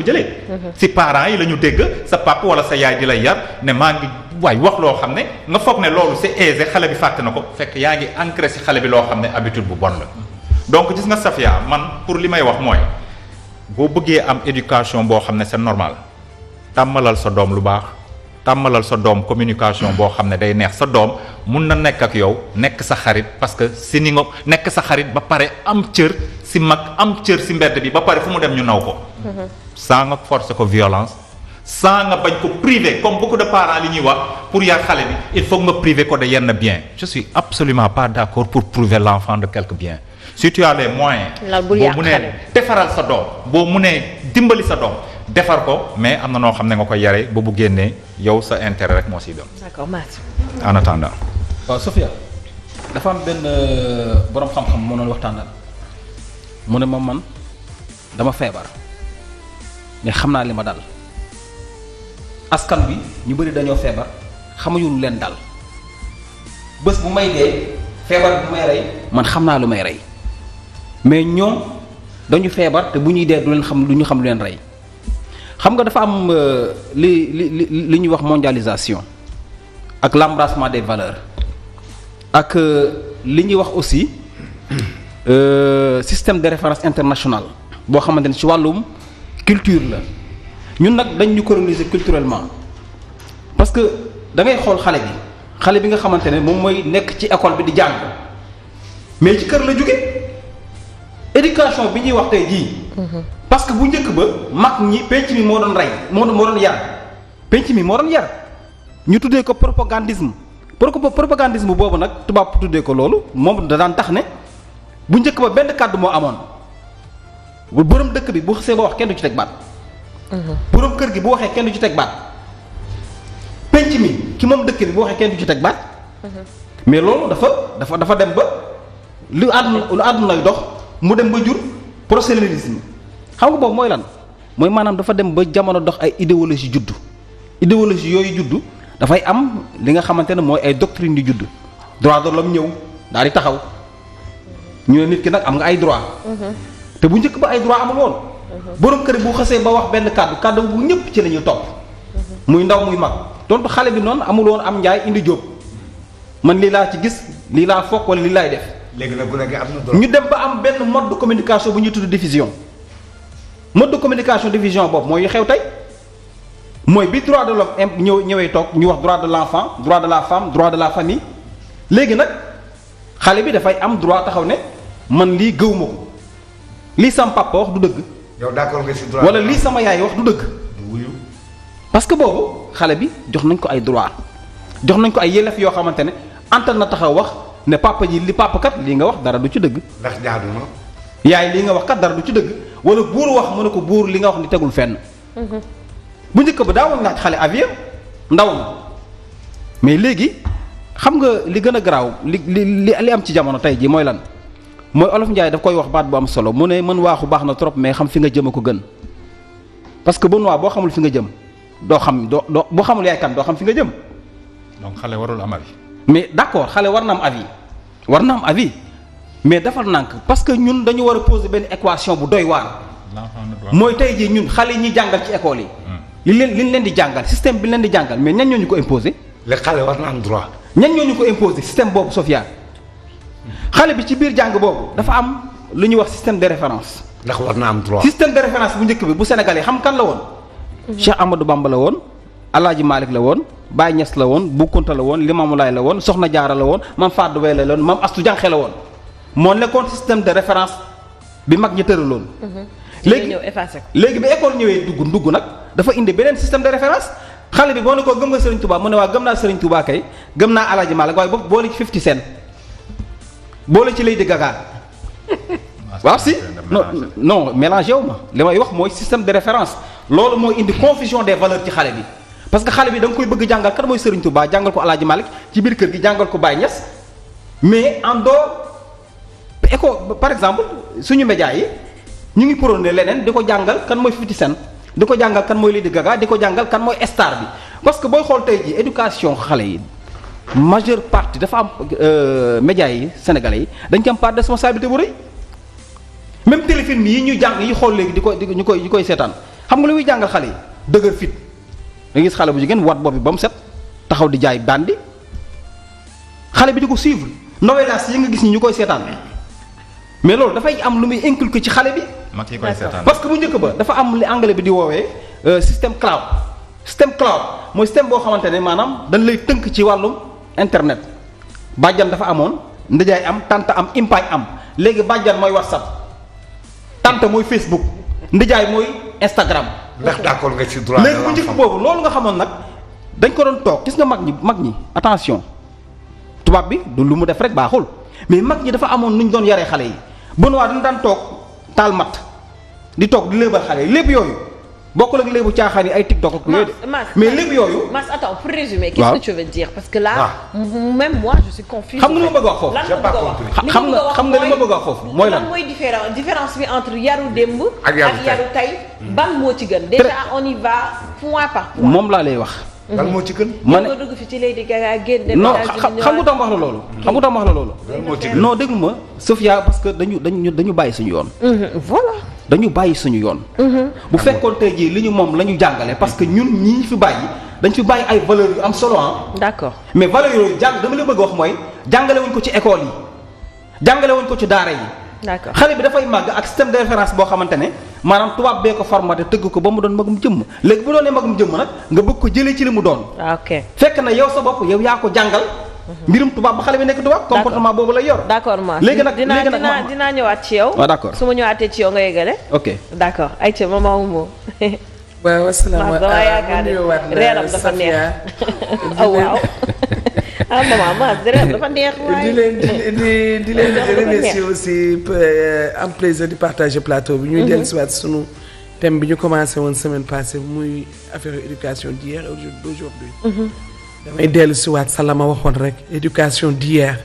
jëlee si parents yi la ñu dégg sa papa wala sa yaay di lay yar ne maa ngi waay wax loo xam ne nga foog ne loolu c'est aisé xale bi fàtte na ko fekk yaa ngi ancré si xale bi loo xam ne habitude bu bon la donc gis nga Safia man pour li may wax mooy boo bëggee am éducation boo xam ne c'est normal tàmmalal sa doom lu baax tàmmalal sa doom communication boo xam ne day neex sa doom mun na nekk ak yow nekk sa xarit parce que si ni nga nekk sa xarit ba pare am cër si mag am cër si mbedd bi ba pare fu mu dem ñu naw ko sans nga forcer ko violence sans nga bañ ko priver comme beaucoup de parents li ñuy wax pour yar xale bi il faut nga priver ko de yenn bien je suis absolument pas d'accord pour priver l'enfant de quelques biens si tu as les moyens boo munee defaral sa doom boo munee dimbali sa doom defar ko mais am na noo xam ne nga koy yaree ba bu génnee yow sa intérêt rek moo siy dem. d'accord Math. en attendant. waaw Sofia dafa am benn borom xam-xam moo doon waxtaanal mu ne ma man dama feebar mais xam naa li ma dal askan bi ñu bëri dañoo feebar xamuñu lu leen dal bés bu may dee feebar bu may rey man xam naa lu may rey mais ñoom dañu feebar te bu ñuy dee du leen xam lu ñu xam lu leen rey. xam nga dafa am li ñuy wax mondialisation ak l'embrassement des valeurs ak li ñuy wax aussi système de référence international boo xamante ne ci wàllum culture la ñun nag dañ ñu coloniser culturellement parce que da ngay xool xale bi nga xamante ne moom mooy nekk ci école bi di jàng mais ci kër la jóge éducation bi ñuy wax tey jii. parce que bu njëkk ba mag ñi penc mi moo doon rey moo doon yar penc mi moo doon yar ñu tuddee ko propagandisme propagandisme boobu nag tubaab tuddee ko loolu moom da daan tax ne bu njëkk ba benn kàddu moo amoon bu borom dëkk bi bu xasee ba wax kenn du ci teg baat. borom kër gi bu waxee kenn du ci teg baat penc mi ki moom dëkk bi bu waxee kenn du ci teg baat. mais loolu dafa dem ba lu àdduna dox mu dem ba jur prosélytisme. xam nga boobu mooy lan mooy maanaam dafa dem ba jamono dox ay idéologie juddu idéologie yooyu juddu dafay am li nga xamante ne mooy ay doctrine di juddu droit de l'homme ñëw daal di taxaw ñu ne nit ki nag am nga ay droit te bu njëkk ba ay droit amul woon borom kër bu xasee ba wax benn kàddu bu ñëpp ci la ñuy topp muy ndaw muy mag donc xale bi noonu amul woon am njaay indi jóob man lii laa ci gis lii laa foog wala lii laay def léegi nag bu nekkee am na droit ñu dem ba am benn mode de communication bu ñuy tudd diffusion mode de communication division boobu mooy xew tey mooy bi droit de l'homme ñëwee toog ñu wax droit de l'enfant droit de la femme droit de la famille léegi nag xale bi dafay am droit taxaw ne man lii gëw ma ko lii sama papa wax du dëgg. yow d'accord nga ci droit wala lii sama yaay wax du dëgg. wuyu parce que boobu xale bi jox nañ ko ay droit jox nañ ko ay yelleef yoo xamante ne antal na taxaw wax ne papa ji li papa kat lii nga wax dara du ci dëgg. ndax jaadu na. yaay lii nga wax kat dara du ci dëgg. wala buur wax mu ne ko buur li nga wax ni tegul fenn. bu njëkk ba daawoon naaj xale avion ndaw na mais léegi xam nga li gën a garaaw li am ci jamono tey jii mooy lan mooy olof Njaay daf koy wax baat bu am solo mu ne mën waaxu baax na trop mais xam fi nga jëm a ko gën parce que bon waa boo xamul fi nga jëm doo xam doo boo xamul yaay kan doo xam fi nga jëm. donc xale warul am avis. mais d'accord xale war na am avis. mais defal nànk parce que ñun dañu war a poser benn équation bu doy waar. mooy tey jii ñun xale yi ñuy jàngal ci école yi. li ñu leen di jàngal système bi leen di jàngal mais ñan ñoo ñu ko imposer. le xale war na am droit. ñan ñoo ñu ko imposer système boobu Sofia xale bi ci biir jàng boobu dafa am lu ñuy wax système de référence. ndax war na am droit. système de référence bu njëkk bi bu Sénégalais xam kan la woon. Cheikh Amadou Bamba la woon. Alaaji Malick la woon. Baye Niass la woon. Bou Kounta la woon Limamou Laye la woon Soxna Jaara la woon Mame Fadou Wele la woon Mame Astou Diankhe la woon. moo nekkoon système de référence bi mag ñi tëraloon. léegi bi école ñëwee dugg nag dafa indi beneen système de référence xale bi boo ne ko gëm nga Serigne Touba mu ne waa gëm naa Serigne Touba kay gëm naa Alaaji Malick waaye boobu boole ci 50 Cent boole ci Lady Gaga waaw si non mélangé wu ma li may wax mooy système de référence loolu mooy indi confusion des valeurs ci xale bi parce que xale bi da nga koy bëgg jàngal kan mooy Serigne Touba jàngal ko Alaaji Malick ci biir kër gi jàngal ko Baye Niass mais en dehors par exemple suñu médias yi ñu ngi prôné leneen di ko jàngal kan mooy 50 Cent di ko jàngal kan mooy Lady Gaga di ko jàngal kan mooy star bi parce que booy xool tey ji éducation xale yi majeure partie dafa am médias yi sénégalais yi dañ ci am part de responsabilité bu rëy même téléfilm yi ñuy jàng yi xool léegi ñu koy seetaan xam nga lu muy jàngal xale yi dëgër fit da gis xale bu jigéen wat bopp bi ba mu set taxaw di jaay bandi xale bi di ko suivre novelas yi nga gis ñi ñu koy seetaan mais loolu dafay am lu muy inculquer ci xale bi. mag yi koy seetaan parce que bu njëkk ba dafa am li anglais bi di woowee système cloud mooy système boo xamante ne maanaam dañ lay tënk ci wàllum internet bàjjan dafa amoon ndijaay am tante am impañ am léegi bàjjan mooy whatsapp tante mooy facebook ndijaay mooy instagram. ndax d'accord nga ci droit de léegi bu njëkk boobu loolu nga xamoon nag dañ ko doon toog gis nga mag ñi attention tubaab bi du lu mu def rek baaxul mais mag ñi dafa amoon nu ñu doon yaree xale yi bon waa dañu daan toog taal mat di toog di léebal xale yi lépp yooyu bokkul ak léebu caaxaan yi ay TikTok ak yooyu de mais lépp yooyu. Mas attends pour résumer. qu'est-ce que tu veux dire parce que là. même moi je suis confuse. xam nga li ma bëgg a wax foofu. xam nga li ma bëgg a wax foofu mooy lan mooy différence bi entre yaru démb. ak yaru tey ban moo ci gën. déjà on y va point par point. moom laa lay wax. lan moo ci gën. ma ne nga dugg fi ci Lady Gaga génne. non xam nga tam wax la loolu. xam nga tam wax la loolu. lan moo ci gën non déglu ma Sophia parce que dañu bàyyi suñu yoon. voilà. dañu bàyyi suñu yoon. bu fekkoon tey jii li ñu moom la ñu jàngale parce que ñun ñii fi bàyyi dañ fi bàyyi ay valeurs yu am solo d'accord mais valeurs yooyu dama la bëgg a wax mooy jàngale wuñ ko ci école yi jàngale wuñ ko ci daara yi. d'accord xale bi dafay màgg ak système de référence boo xamante ne maanaam tubaab bee ko formaté tëgg ko ba mu doon magum jëmm léegi bu doonee magum jëmm nag nga bëgg ko jëlee ci li mu doon. ok fekk na yow sa bopp yow yaa ko jàngal. mbirum tubaab ba xale bi nekk tubaab. comportement boobu lay yor. d'accord ma léegi nag dinaa ñëwaat ci yow. waaw d'accord su ma ñëwaatee ci yow nga yeggale. ok d'accord ayca maman Oumou. waaw asalaamaaleykum reeram dafa neex. waaw. ah maman Mas reeram dafa neex waaye. di leen remercier aussi am plaisir di partager plateau bi. ñuy dellusiwaat sunu thème bi ñu commencé woon semaine passée muy affaire éducation d'hier et d'aujourd'hui. damay dellusiwaat sa la ma waxoon rek éducation d'hier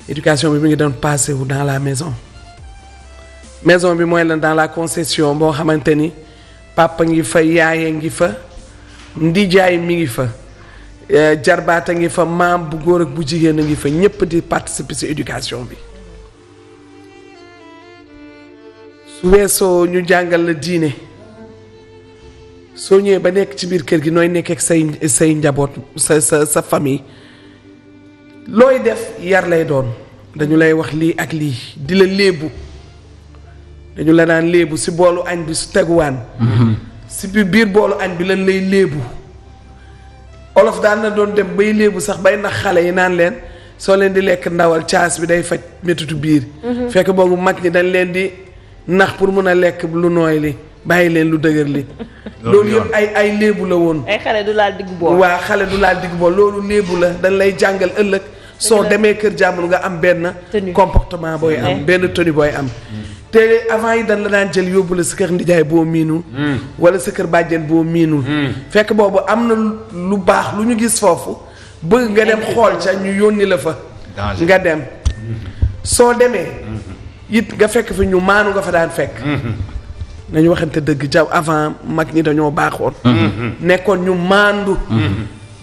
éducation bi mi ngi doon passé wu dans la maison bi mooy lan dans la concession boo xamante ni papa ngi fa yaaya ngi fa ndijaay mi ngi fa jarbaata ngi fa maam bu góor ak bu jigéen a ngi fa ñépp di participer ci éducation bi su weesoo ñu jàngal la diine soo ñëwee ba nekk ci biir kër gi nooy nekk ak say njaboot sa famille looy def yar lay doon dañu lay wax lii ak lii di la léebu dañu la naan léebu si boolu añ bi su teguwaan si biir boolu añ bi lan lay léebu olof daan na doon dem bay léebu sax bay nax xale yi naan leen soo leen di lekk ndawal caas bi day faj métitu biir fekk boobu mag ñi dañ leen di nax pour mun a lekk lu nooy li bàyyi leen lu dëgër li loolu yëpp ay léebu la woon ay xale du laal digg bool waa xale du laal digg bool loolu léebu la dañ lay jàngal ëllëg soo demee kër jàmbur nga am benn comportement booy am benn tenue booy am te avant yi dañ la daan jël yóbbu la sa kër ndijaay boo miinul wala sa kër bàjjen boo miinul fekk boobu am na lu baax lu ñu gis foofu bëgg nga dem xool ca ñu yónni la fa nga dem soo demee it nga fekk fi ñu maanu nga fa daan fekk nañu waxante dëgg jaw avant mag ñi dañoo baaxoon nekkoon ñu maandu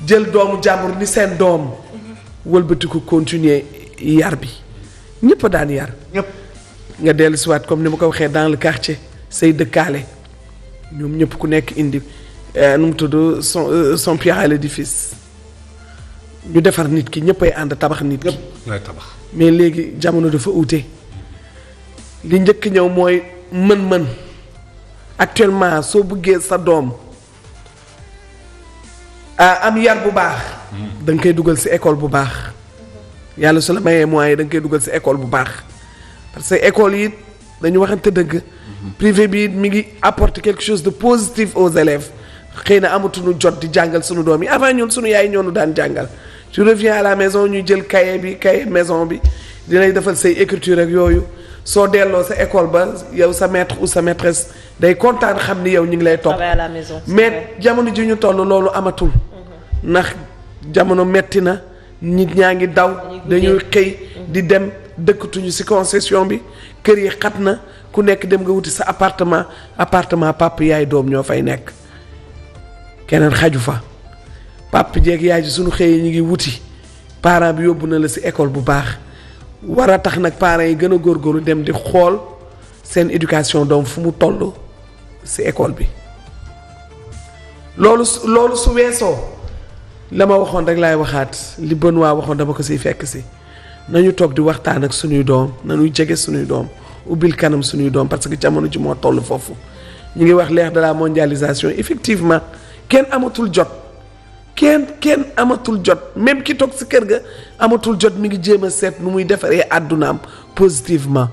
jël doomu jàmbur ni seen doom wëlbatiku continuer yar bi ñëpp a daan yar ñëpp nga dellu siwaat comme ni ma ko waxee dans le quartier say dëkkaale ñoom ñëpp ku nekk indi nu mu tudd son pierre à l'édifice ñu defar nit ki ñëpp ay ànd tabax nit ki ñooy tabax mais léegi jamono dafa ute li njëkk ñëw mooy mën-mën actuellement soo bëggee sa doom am yar bu baax da nga koy dugal ci école bu baax yàlla su la mayee moyens da nga koy dugal ci école bu baax parce que école yi dañu waxante dëgg privé bi mi ngi apporter quelque chose de positif aux élèves xëy na amatuñu jot di jàngal sunu doom yi avant ñun sunu yaay ñoo nu daan jàngal tu reviens à la maison ñu jël cahier maison bi dinay defal say écriture ak yooyu soo delloo sa école ba yow sa maître ou sa maîtresse day kontaan xam ni yow ñu ngi lay topp mais jamono ji ñu toll loolu amatul ndax jamono metti na nit ñaa ngi daw dañuy xëy di dem dëkkatuñu ci concession bi kër yi xat na ku nekk dem nga wuti sa appartement papa yaay doom ñoo fay nekk keneen xaju fa papa jeeg yaay ji suñu xëyee ñu ngi wuti parent bi yóbbu na la ci école bu baax war a tax nag parents yi gën a góorgóorlu dem di xool seen éducation doom fu mu toll ci école bi loolu su weesoo la ma waxoon rek laay waxaat li Benoît waxoon dama ko siy fekk si nañu toog di waxtaan ak suñuy doom nañuy jege suñuy doom ubbil kanam suñuy doom parce que jamono ji moo toll foofu ñu ngi wax l'ère de la mondialisation effectivement kenn amatul jot kenn amatul jot même ki toog si kër ga amatul jot mi ngi jéem a seet nu muy defaree àddunaam positivement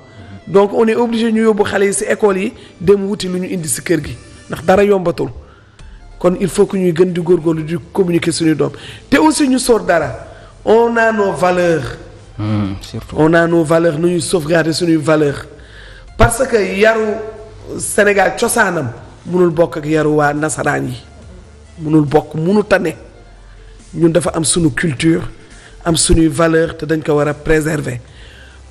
donc on est obligé ñu yóbbu xale yi si école yi dem wuti lu ñu indi si kër gi ndax dara yombatul kon il faut que ñuy gën di góorgóorlu di communiquer suñuy doom te aussi ñu sóor dara on a nos valeurs. Surtout on a nos valeurs nu ñuy sauvegarder suñuy valeurs parce que yaru Sénégal cosaanam munul bokk ak yaru waa nasaraan yi munul bokk munu tane ñun dafa am suñu culture am suñuy valeur te dañ ko war a préserver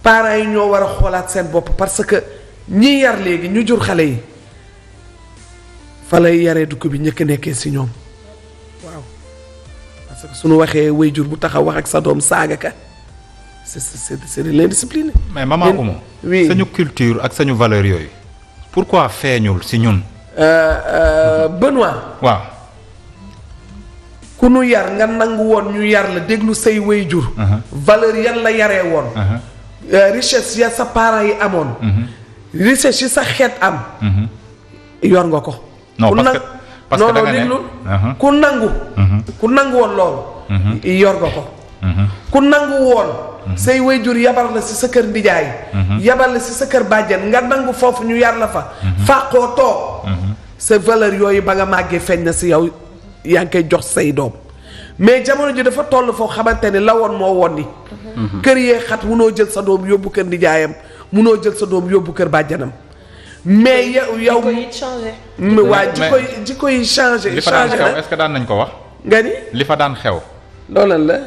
parents yi ñoo war a xoolaat seen bopp parce que ñi yar léegi ñu jur xale yi fa lay yaree dugg bi njëkk nekkee si ñoom waaw parce que suñu waxee waajur bu taxaw wax ak sa doom saaga ka c'est de l'indiscipline. mais maman Oumou. oui sañu culture ak sañu valeur yooyu. pourquoi feeñul si ñun. Benoît. waaw. ku nu yar nga nangu woon ñu yar la déglu say waajur. valeur yan la yaree woon. richesse ya sa parents yi amoon. richesse yi sa xeet am. yor nga ko. non parce que da nga ne déglu ku nangu woon loolu. yor nga ko. ku nangu woon. say waajur yabar la si sa kër ndijaay. yabar la si sa kër bàjjen nga nangu foofu ñu yar la fa. fàqoo toog. sa valeur yooyu ba nga màggee feeñ na si yow yaa ngi koy jox say doom mais jamono ji dafa toll foo xamante ne la woon moo woon ni. kër yee xat munoo jël sa doom yóbbu kër ndijaayam munoo jël sa doom yóbbu kër bàjjanam. mais yow jikko yi changé. waa jikko yi changé. li fa daan xew est-ce que daan nañ ko wax. nga ni li fa daan xew. loolal la.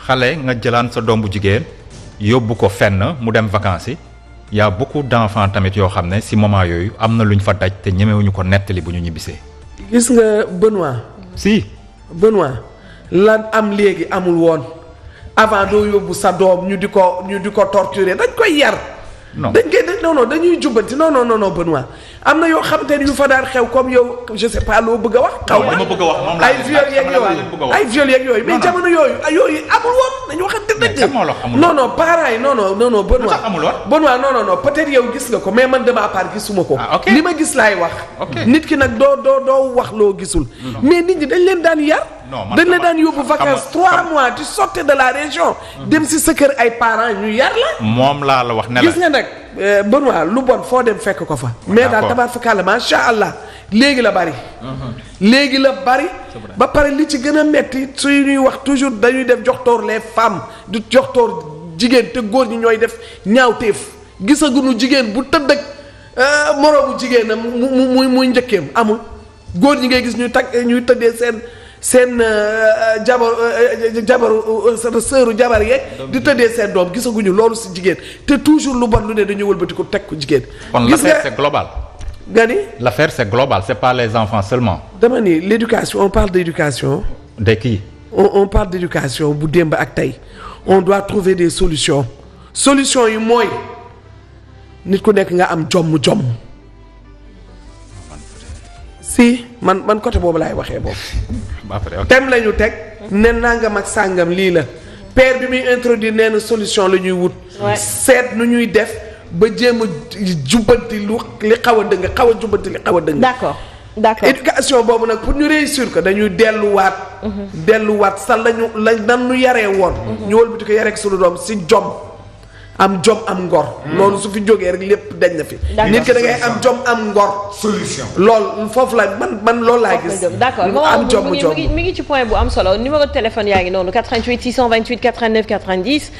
xale nga jëlaan sa doom bu jigéen yóbbu ko fenn mu dem vacances yi y a beaucoup d'enfants tamit yoo xam ne si moment yooyu am na lu ñu fa daj te ñemewuñu ko nettali bu ñu ñibbisee. gis nga Benoît. si. Benoît lan am léegi amul woon avant doo yóbbu sa doom ñu di ko torturer dañ koy yar. non dañ koy non dañuy jubbanti non Benoît am na yoo xamante ni yu fa daan xew comme yow je sais pas loo bëgg a wax. xaw ma li ma bëgg a wax moom laa ay viol yeeg yooyu mais jamono yooyu amul woon dañu waxante dëgg. non parents yi non Benoît. amul woon Benoît non peut-être yow gis nga ko mais man de ma part gisuma ko. ok li ma gis laay wax. nit ki nag doo wax loo gisul. mais nit ñi dañ leen daan yar. dañ leen daan yóbbu vacances 3 mois tu sortais de la région. dem si sa kër ay parents ñu yar la. moom laa la wax ne la gis nga nag Benoît lu bon foo dem fekk ko fa. mais daal tabaar fakàlla macha allah léegi la bari. léegi la bari. ba pare li ci gën a metti suy ñuy wax toujours dañuy def joxtoor les femmes du joxtoor jigéen te góor ñi ñooy def ñaawteef gisaguñu jigéen bu tëdd ak moroomu jigéenam muy njëkkeem amul góor ñi ngay gis ñuy tëddee seen jabaru sëru jabar yeeg di tëddee seen doom gisaguñu loolu si jigéen te toujours lu bon lu ne dañuy wëlbati ko teg ko jigéen. kon l'affaire c'est global. nga ni l'affaire c'est global c'est pas les enfants seulement. dama ni l'éducation on parle d'éducation. de qui. on parle d'éducation bu démb ak tey on doit trouver des solutions yi mooy nit ku nekk nga am jomm. si man côté boobu laay waxee boobu. thème la ñu teg. ne nangam ak sàngam lii la. père bi muy introduire nee na solution la ñuy wut. seet nu ñuy def ba jéem a jubbanti li xaw a dëng jubbanti li xaw a dëng. d'accord éducation boobu nag pour ñu réussir ko dañuy delluwaat. sa nan nu yaree woon. ñu wëlbati ko yaree ak sunu doom si jom. am jom am ngor. loolu su fi jógee rek lépp dañ na fi. nit ki da ngay am jom am ngor. solution loolu foofu la man loolu laa gis. d'accord am jom mi ngi ci point bu am solo numéro de téléphone yaa ngi noonu 88 628 89 90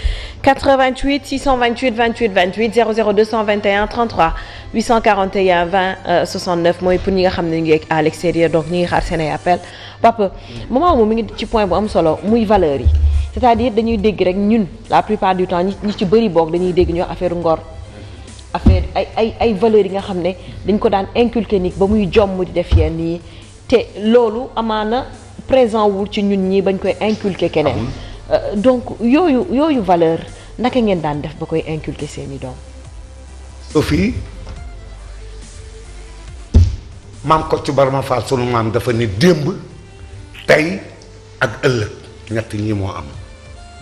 88 628 28 28 00 221 33 841 20 69 mooy pour ñi nga xam ne ñu ngi à l'extérieur donc ñi ngi xaar seen ay appel papa moment moom mi ngi ci point bu am solo muy valeur yi. c'est-à-dire dañuy dégg rek ñun la plupart du temps ñi ci bëri boog dañuy dégg ñu wax affaire ngor affaire ay valeurs yi nga xam ne dañ ko daan inculquer nit ba muy jomm di def yenn yi te loolu amaana présent wul ci ñun ñi bañ koy inculquer keneen. donc yooyu valeur naka ngeen daan def ba koy inculquer seeni doom. Sophie maam Kocc Barma Fall sunu maam dafa ni démb tey ak ëllëg ñett ñi moo am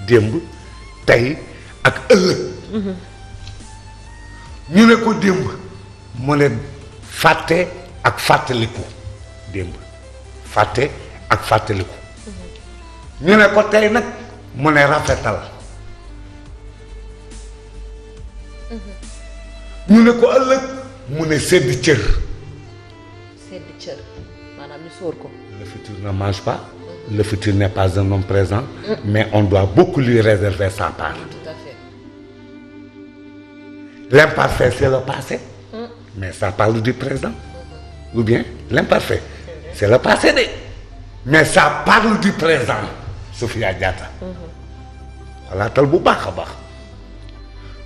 démb tey ak ëllëg ñu ne ko démb mu ne fàtte ak fàttaliku démb fàtte ak fàttaliku ñu ne ko tey nag mu ne rafetal ñu ne ko ëllëg mu ne sedd cër. sedd cër maanaam ñu sóor ko. Le futur ne mange pas. Le futur n'est pas un homme présent. Mais on doit beaucoup lui réserver sa part. Tout à fait. L'imparfait c'est le passé. Mais ça parle du présent. Ou bien l'imparfait c'est le passé de. Mais ça parle du présent. Sophia Diatta. xalaatal bu baax a baax.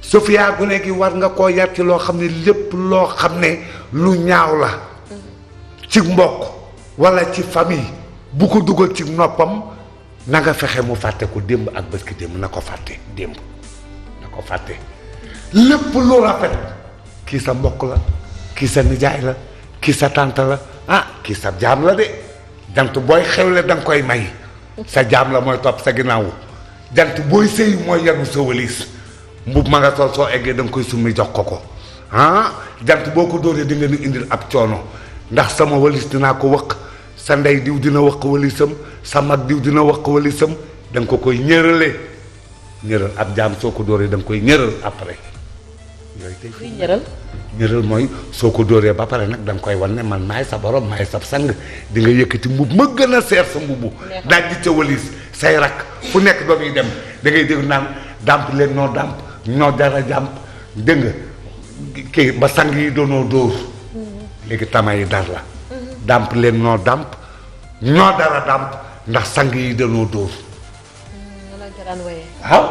Sophia gune gi war nga koo yar ci loo xam ne lépp loo xam ne lu ñaaw la. ci mbokk walla ci famille bu ko dugal ci noppam na nga fexe mu fàtte ko démb ak bés ki démb na ko fàtte démb na ko fàtte lépp lu rafet kii sa mbokk la kii sa nijaay la kii sa tante la ah kii sa jaam la de jant booy xewle da nga koy may sa jaam la mooy topp sa ginnaaw jant booy sëy mooy yanu sa waliis mbub ma nga sol soo eggee da nga koy summi jox ko ah jant boo ko dóoree di nga nu indil ab coono ndax sama walis dinaa ko wëq sa ndey diw dina wëq walisam sa mag diw dina wëq walisam da nga ko koy ñëralee ñëral ab jaam soo ko dóoree da nga koy ñëral après yooyu tey kuy ñëral. ñëral mooy soo ko dóoree ba pare nag da nga koy wan ne man maay sa borom maay sa sang di nga yëkkati mbub ma gën a seer sa mbubu daaj di ca walis say rak fu nekk doo ngi dem da ngay dégg naan dàmp leen noo dàmp ñoo dara jàmp dégg nga kii ba sang yi doonoo dóor léegi tama yi dar la dàmp leen noo dàmp ñoo dara dàmp ndax sang yi dañoo dóor waaw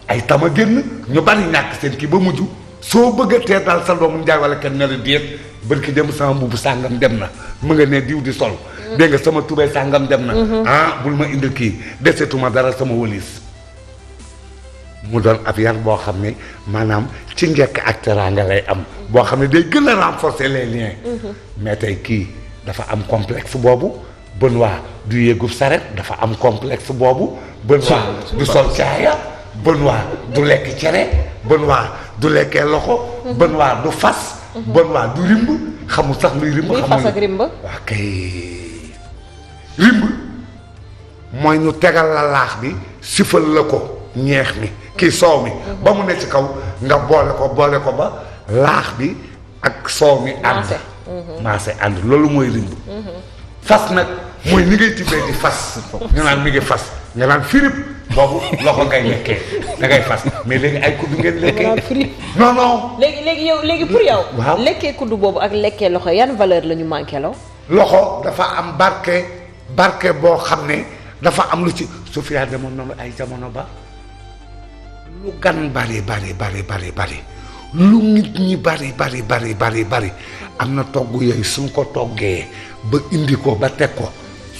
ay tama génn ñu bari ñàkk seen kii ba mujj soo bëggatee daal sa doomu njaay wala kenn ne la déet bërki dem sama mbubu sàngam dem na mu nga ne diw di sol dégg nga sama tubéy sàngam dem na ah bul ma indil kii desetuma dara sama wëlis mu doon ab yar boo xam ne maanaam ci njëkk ak teraanga lay am boo xam ne day gën a renforcer les liens mais tey kii dafa am complexe boobu Benoît du yéegub saret dafa am complexe boobu Benoît du sol caaya Benoît du lekk cere Benoît du lekkee loxo Benoît du fas Benoît du rimb xamul sax luy rimb luy fas ak rimb waa kay rimb mooy ñu tegal la laax bi sifal la ko ñeex mi kii soow mi ba mu ne ci kaw nga boole ko ba laax bi ak soow mi ànd maase ànd loolu mooy rimb fas nag mooy ni ngay tibbee di fas nga naan mi ngi fas nga naan firip boobu loxo ngay lekkee da ngay fas mais léegi ay kuddu ngeen lekkee non non léegi pour yow waaw lekkee kuddu boobu ak lekkee loxo yan valeur la ñu manqué loo loxo dafa am barke boo xam ne dafa am lu ci Sofia demoon na ay jamono ba lu gan bari lu nit ñi bari am na togg yooyu suñ ko toggee ba indi ko ba teg ko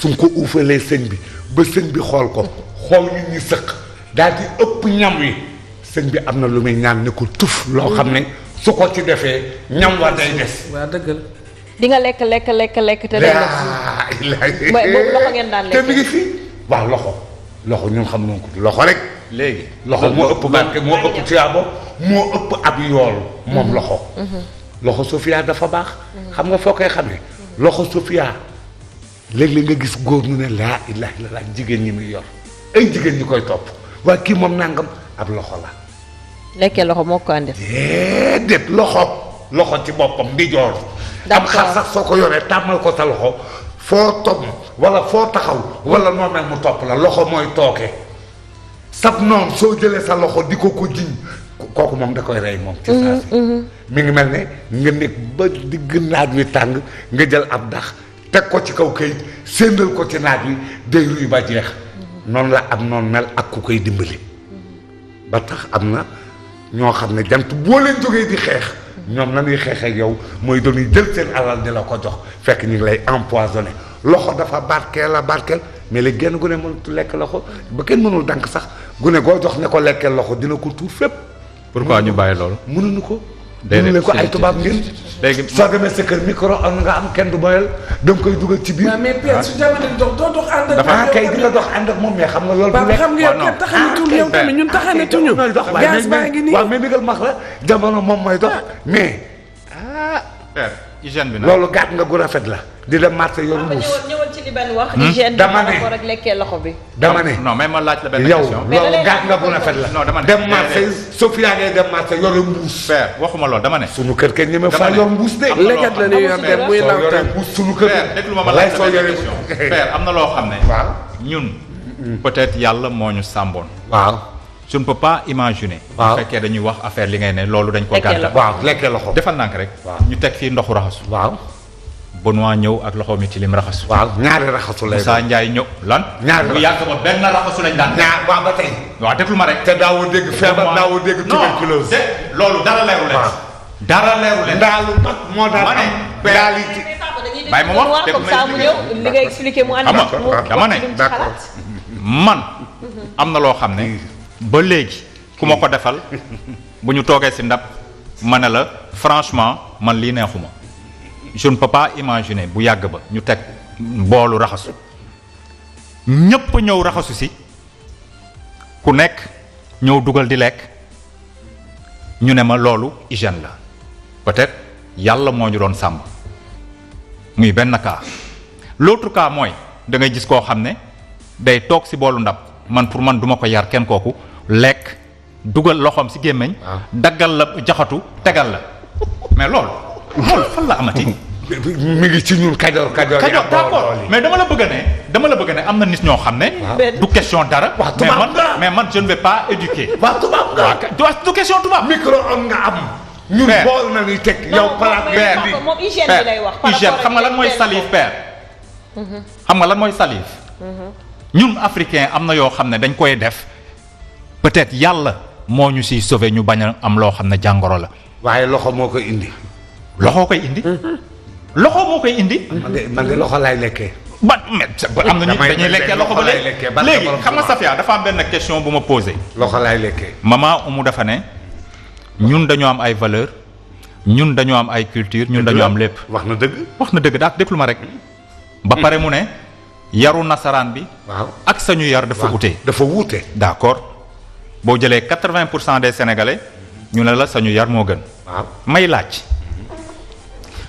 suñ ko uufalee sëñ bi ba sëñ bi xool ko xool nit ñi sëq daal di ëpp ñam wi sëñ bi am na lu muy ñaan ne ko tuf loo xam ne su ko ci defee ñam wa day des. waa dëggal. di nga lekk te day des. boobu loxo ngeen daan lekk te mi ngi fi waaw loxo ñun xam nañ ko loxo rek. léegi loxo moo ëpp barke moo ëpp tuyaaba moo ëpp ab yool moom loxo. loxo Sofia dafa baax. xam nga foo koy xamee. loxo Sofia léeg-léeg nga gis góor ñu ne laa ilaaha illallaah jigéen ñi muy yor ay jigéen ñi koy topp waaye kii moom nangam ab loxo la. lekkee loxo moo ko andil. déedéet loxo ci boppam di joor. am xar sax soo ko yoree tàmmal ko sa loxo foo topp wala foo taxaw wala noo mel mu topp la loxo mooy tooke. sab noonu soo jëlee sa loxo di ko jiñ kooku moom da koy rey moom ci saa si mi ngi mel ne nga nekk ba digg naaj wi tàng nga jël ab dax teg ko ci kaw këyit séendal ko ci naaj wi day ruy ba jeex noonu la am noonu mel ak ku koy dimbali ba tax am na ñoo xam ne jant boo leen jógee di xeex ñoom nañuy xeexee ak yow mooy dañuy jël seen alal di la ko jox fekk ñu ngi lay empoisonné loxo dafa barkeel mais léegi genn gune mënut lekk loxo ba kenn mënul dank sax gune goo jox ne ko lekkee loxo dina ko tuur fépp. pourquoi ñu bàyyi loolu. mënuñu ko déedéet mënu ko ay tubaab ngeen. léegi soo demee sa kër micro-ondes nga am kenn du boyal da nga koy dugal ci biir. waaw mais Père su jamono di dox doo dox ànd ak. dafa kay di nga dox ànd ak moom mais xam nga loolu. Papa xam nga yow non. kenn taxanituñu yow tamit ñun taxanituñu. gaz baa ngi nii waaw mais ndigal max la jamono moom mooy dox mais. père hygiène bi nag. loolu gàtt nga gu rafet la. di dem marché yor mbuus. ñëwal ci li benn wax. hygiène bi dama ne par rapport ak lekkee loxo bi. dama ne non mais ma laaj la benn yow question. loolu gàtt nga gu rafet la. non dama ne dem marché Sofia ngay dem marché yor mbuus. père waxuma loolu dama ne. sunu kër kenn ñeme faa ne. yor mbuus de. am na légat la ñuy yor dem muy soo yoree lawtan. mbuus sunu kër. père déglu ma walaay laaj soo la benn yoree question. père am na loo xam ne. waaw ñun. peut-être yàlla moo ñu sàmboon. waaw je ne peux pas imaginer. waaw bu fekkee dañuy wax affaire li ngay ne loolu dañ ko Lekkee gàttal. waaw lekkee loxo. defal nànk rek. waaw ñu teg fii ndoxu raxasu. waaw Benoît ñëw ak loxo mi tilim raxasu. waaw ñaari raxasu lay Moussa Ndiaye ñëw lan. ñaari bu yàgg ba benn raxasu lañ daan. ñaar waaw ba tey. waaw déglu ma rek. te daawoo dégg feebar daawoo dégg tuberculose. non loolu dara leeru leen. waaw. dara leeru leen. ndaalu mag moo daan ma ne. am. daal yi ci bàyyi ma wax dégg comme ça mu ñëw li nga expliqué mu andi. xam nga mu dama ne. wax ci lu mu ci d'accord. xalaat. man am na loo xam ne ba léegi ku ma ko defal bu ñu toogee ci ndab ma ne la franchement man lii neexuma je ne peux pas imaginer bu yàgg ba ñu teg boolu raxasu ñépp ñëw raxasu ci ku nekk ñëw dugal di lekk ñu ne ma loolu hygiène la peut-être yàlla moo ñu doon sàmm muy benn cas l'autre cas mooy da ngay gis koo xam ne day toog ci boolu ndab man pour man duma ko yar kenn kooku lekk dugal loxoom ci gémmiñ daggal la jaxatu tegal la mais loolu fan la amati mi ngi ci ñun kajoor kajoor yi ak d'accord Bawol yi. mais dama la bëgg ne am na nit ñoo xam ne du question dara waaw mais tubaab man nga. mais man je ne vais pas éduquer waaw tubaab nga. du question tubaab micro-ondes nga am. ñun Père. bool na ni teg yow palaat père. nga indi. moom hygiène bi lay wax. par hygiène rapport xam nga lan mooy ak salive père xam nga lan mooy salive ñun africain am na yoo xam ne dañ koy def peut-être yàlla moo ñu siy sauver ñu bañ a am loo xam ne jàngoro la waaye loxo moo ko indi. loxoo koy indi loxo moo koy indi man de loxo laay lekkee. am na ñu damay dañuy lekkee loxo ba léegi léegi xam nga Safia dafa am benn question bu ma posé loxo laay lekkee. maman Oumou dafa ne ñun dañoo am ay valeur ñun dañoo am ay culture ñun dañoo am lépp wax na dëgg. wax na dëgg daal déglu ma rek ba pare mu ne yaru nasaraan bi waaw ak sañu yar dafa ute dafa wuute. d'accord boo jëlee 80% des sénégalais ñu ne la sañu yar moo gën waaw may laaj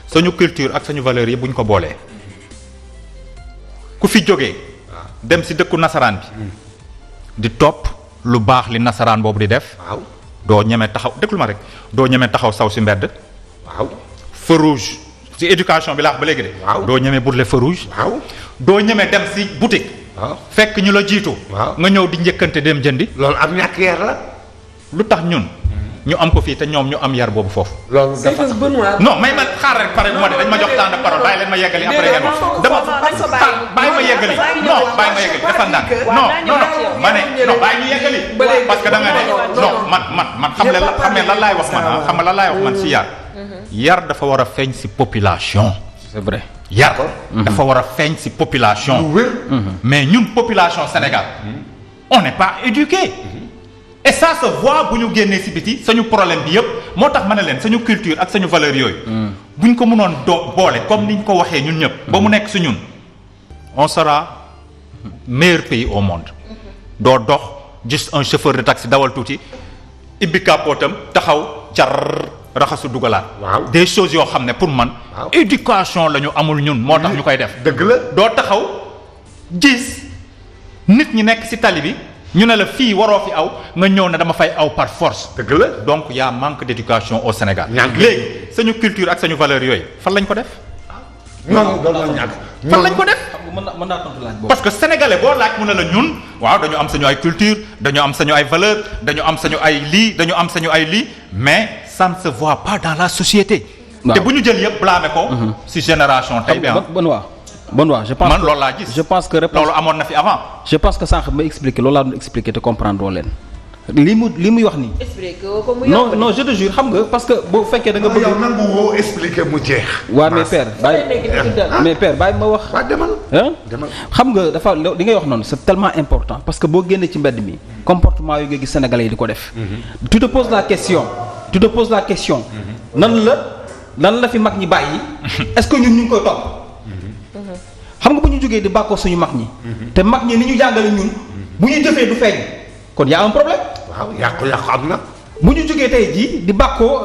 sañu culture ak sañu valeur yi bu ñu ko boolee ku fi jógee dem ci dëkku nasaraan bi di topp lu baax li nasaraan boobu di def waaw doo ñeme taxaw déglu ma rek doo ñeme taxaw saw ci mbedd waaw feu rouge ci éducation bi laa wax ba léegi de waaw doo ñeme brûler feu rouge waaw doo ñeme dem ci boutique waaw fekk ñu la jiitu waaw nga ñëw di njëkkante dem jëndi loolu am ñàkk yar la. lu tax ñun ñu am ko fii te ñoom ñu am yar boobu foofu loolu c'est dafa que Benoît. non may ma xaar rek pare bu ma de dañ ma jox temps de parole bàyyi leen ma yeggali après ngeen wax dama bàyyi ma yeggali non bàyyi ma yeggali defal ndànk non non non ma ne non bàyyi ñu yeggali parce que da nga ne non man xam ne lan laay wax man xam nga lan laay wax man si yar dafa war a feeñ si population c'est vrai. yar dafa war a feeñ si population lu wér. mais ñun population Sénégal on n'est pas éduqué et ça se voit bu ñu génnee ci biti sañu problème bi yëpp moo tax ma ne leen sañu culture ak sañu valeur yooyu bu ñu ko mënoon boole comme ni ñu ko waxee ñun ñëpp ba mu nekk su ñun on sera meilleur pays au monde doo dox juste un chauffeur de taxi dawal tuuti ibbi capootam taxaw car raxasu dugalaat waaw des choses yoo xam ne pour man waaw éducation la ñu amul ñun moo tax ñu koy def dëgg la. doo taxaw gis nit ñi nekk ci tali bi ñu ne la fii waroo fi aw nga ñëw ne dama fay aw par force dëgg la. donc y a manque d'éducation au Sénégal ñàkk léegi sañu culture ak sañu valeur yooyu fan lañ ko def noonu doon na ñàkk. fan lañ ko def mën naa tontu laaj boobu. parce que sénégalais boo laaj mu ne la ñun waaw dañu am sañu ay culture dañu am sañu ay valeur dañu am sañu ay lii dañu am sañu ay lii mais ça ne se voit pas dans la société waaw. te bu ñu jël yëpp blâmer ko ci génération tey bi Benoît je pense man loolu laa gis je pense que réponse loolu amoon na fi avant je pense que sànq ma expliqué loolu laa doon expliqué te comprendre loo leen li muy wax nii. expliqué ko mu non non je te jure xam nga parce que boo fekkee da nga bëgg. yow nangu woo expliquer mu jeex. waa mais père bàyyi ma wax. waa demal. demal xam nga dafa li ngay wax noonu c'est tellement important parce que boo génnee ci mbedd mi comportement yu nga gis sénégalais yi di ko def. tu te poses la question tu te poses la question. nan la fi mag ñi bàyyi. est-ce que ñun ñu ngi koy topp. xam nga bu ñu jógee di bàkkoo suñu mag ñi. te mag ñi ni ñu jàngale ñun. bu ñu jëfee du feeñ. kon y a un problème. waaw yàqu-yàqu am na. bu ñu jógee tey jii di bàkkoo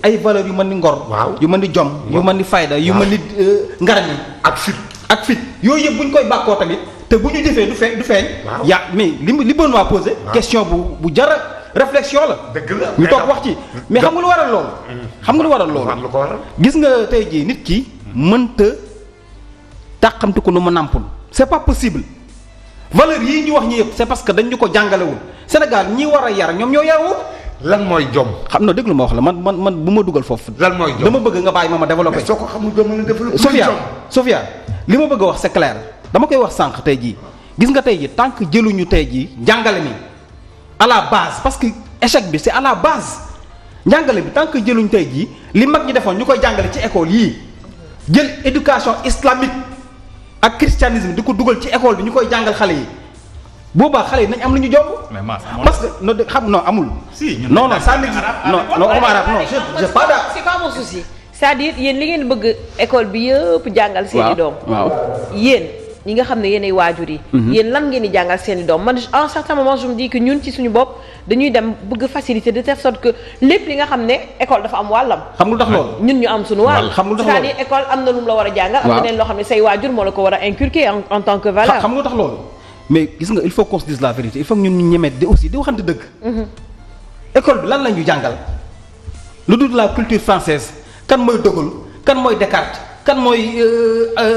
ay valeurs yu mën ni ngor. waaw yu mën ni jom. yu mën ni fayda yu mën ni ngaram yi. ak fit yooyu yëpp bu ñu koy bàkkoo tamit te bu ñu jëfee du feeñ. waaw mais li Benoît posé. question bu jara réflexion la. dëgg la ñu toog wax ci mais xam nga lu waral loolu. xam nga lu waral loolu. lu ko waral. gis nga tey jii nit ki mënta tàqamti ko nu ma nàmpul c'est pas possible valeur yii ñu wax ñi yëpp c'est parce que dañ ñu ko jàngalewul Sénégal ñi war a yar ñoom ñoo yarwul. lan mooy jom. xam na déglu ma wax la man bu ma dugal foofu. lan mooy jom dama bëgg nga bàyyi ma développé. mais soo ko xamul doo mën a développé. Sofia li ma bëgg a wax c'est clair dama koy wax sànq tey jii gis nga tey jii tant que jëluñu tey jii njàngale mi à la base parce que échec bi c'est à la base njàngale bi tant que jëluñ tey jii li mag ñi defoon ñu koy jàngale ci école yii jël éducation islamique ak christianisme di ko dugal ci école bi ñu koy jàngal xale yi boobaa xale yi nañ am lu ñu jomb. mais Mass parce que no xam non amul. si non ça n'existe non arabe non je pas d'accord. c'est pas mon souci c'est-à-dire yéen li ngeen bëgg école bi yëpp jàngal seeni doom. waaw yéen ñi nga xam ne yéenay waajur yi. yéen lan ngeen di jàngal seeni doom man à un certain moment je me dis que ñun ci suñu bopp dañuy dem bëgg faciliter de telle sorte que lépp li nga xam ne école dafa am wàllam. xam nga lu tax loolu. ñun ñu am suñu wàll. xam nga lu tax loolu c'est-à-dire école am na lu mu la war a jàngal. am na leen loo xam ne say waajur moo la ko war a inculquer en tant que valeur. xam nga lu tax loolu. mais gis nga il faut qu'on se dise la vérité il faut que ñun ñu ñemee di aussi di waxante dëgg. école bi lan la ñu jàngal lu dul la culture française kan mooy De Gaulle kan mooy Descartes kan mooy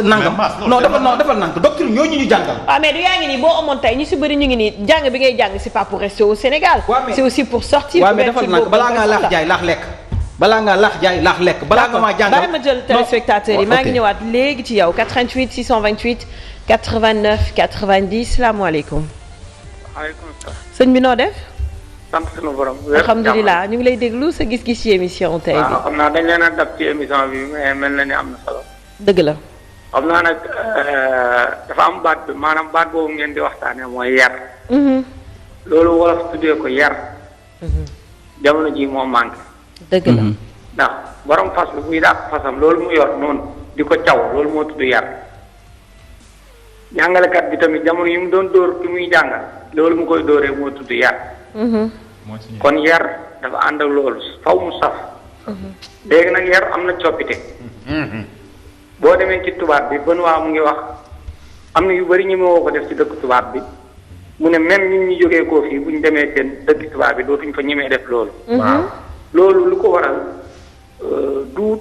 nangam. non defal nangam doctrine ñooñu ñu jàngal. waaw mais du yaa ngi nii boo amoon tey ñu si bëri ñu ngi nii jàng bi ngay jàng c'est pas pour rester au Sénégal. c'est aussi pour sortir. waaw mais defal nangam balaa ngaa laax jaay laax lekk. balaa ngaa laax jaay laax lekk. balaa nga maa jàngal bàyyi ma jël téléspectateurs yi maa ngi ñëwaat léegi ci yow 88 628 89 90 salaamaaleykum. waaleykum salaam. sëñ bi noo def. sant sunu borom. alhamdulilah ñu ngi lay déglu sa gis-gis ci émission tey bi. waaw xam naa dañ leen a dab ci émission bi mais mel na ni am na solo. dëgg la. xam naa nag dafa am baat bi maanaam baat boobu ngeen di waxtaanee mooy yar. loolu wolof tuddee ko yar. jamono ji moo manqué. dëgg la. ndax borom fas bi buy dàq fasam loolu mu yor noonu di ko caw loolu moo tudd yar. jàngalekat bi tamit jamono yi mu doon dóor ki muy jàngal loolu mu koy dóoree moo tudd yar. kon yar dafa ànd ak loolu faw mu saf. léegi nag yar am na coppite. boo demee ci tubaab bi Benoît mu ngi wax am na yu bari ñu woo ko def ci dëkk tubaab bi mu ne même ñun ñu jógee koo fii bu ñu demee seen dëkk tubaab bi dootuñ fa ñemee def loolu. waaw loolu lu ko waral du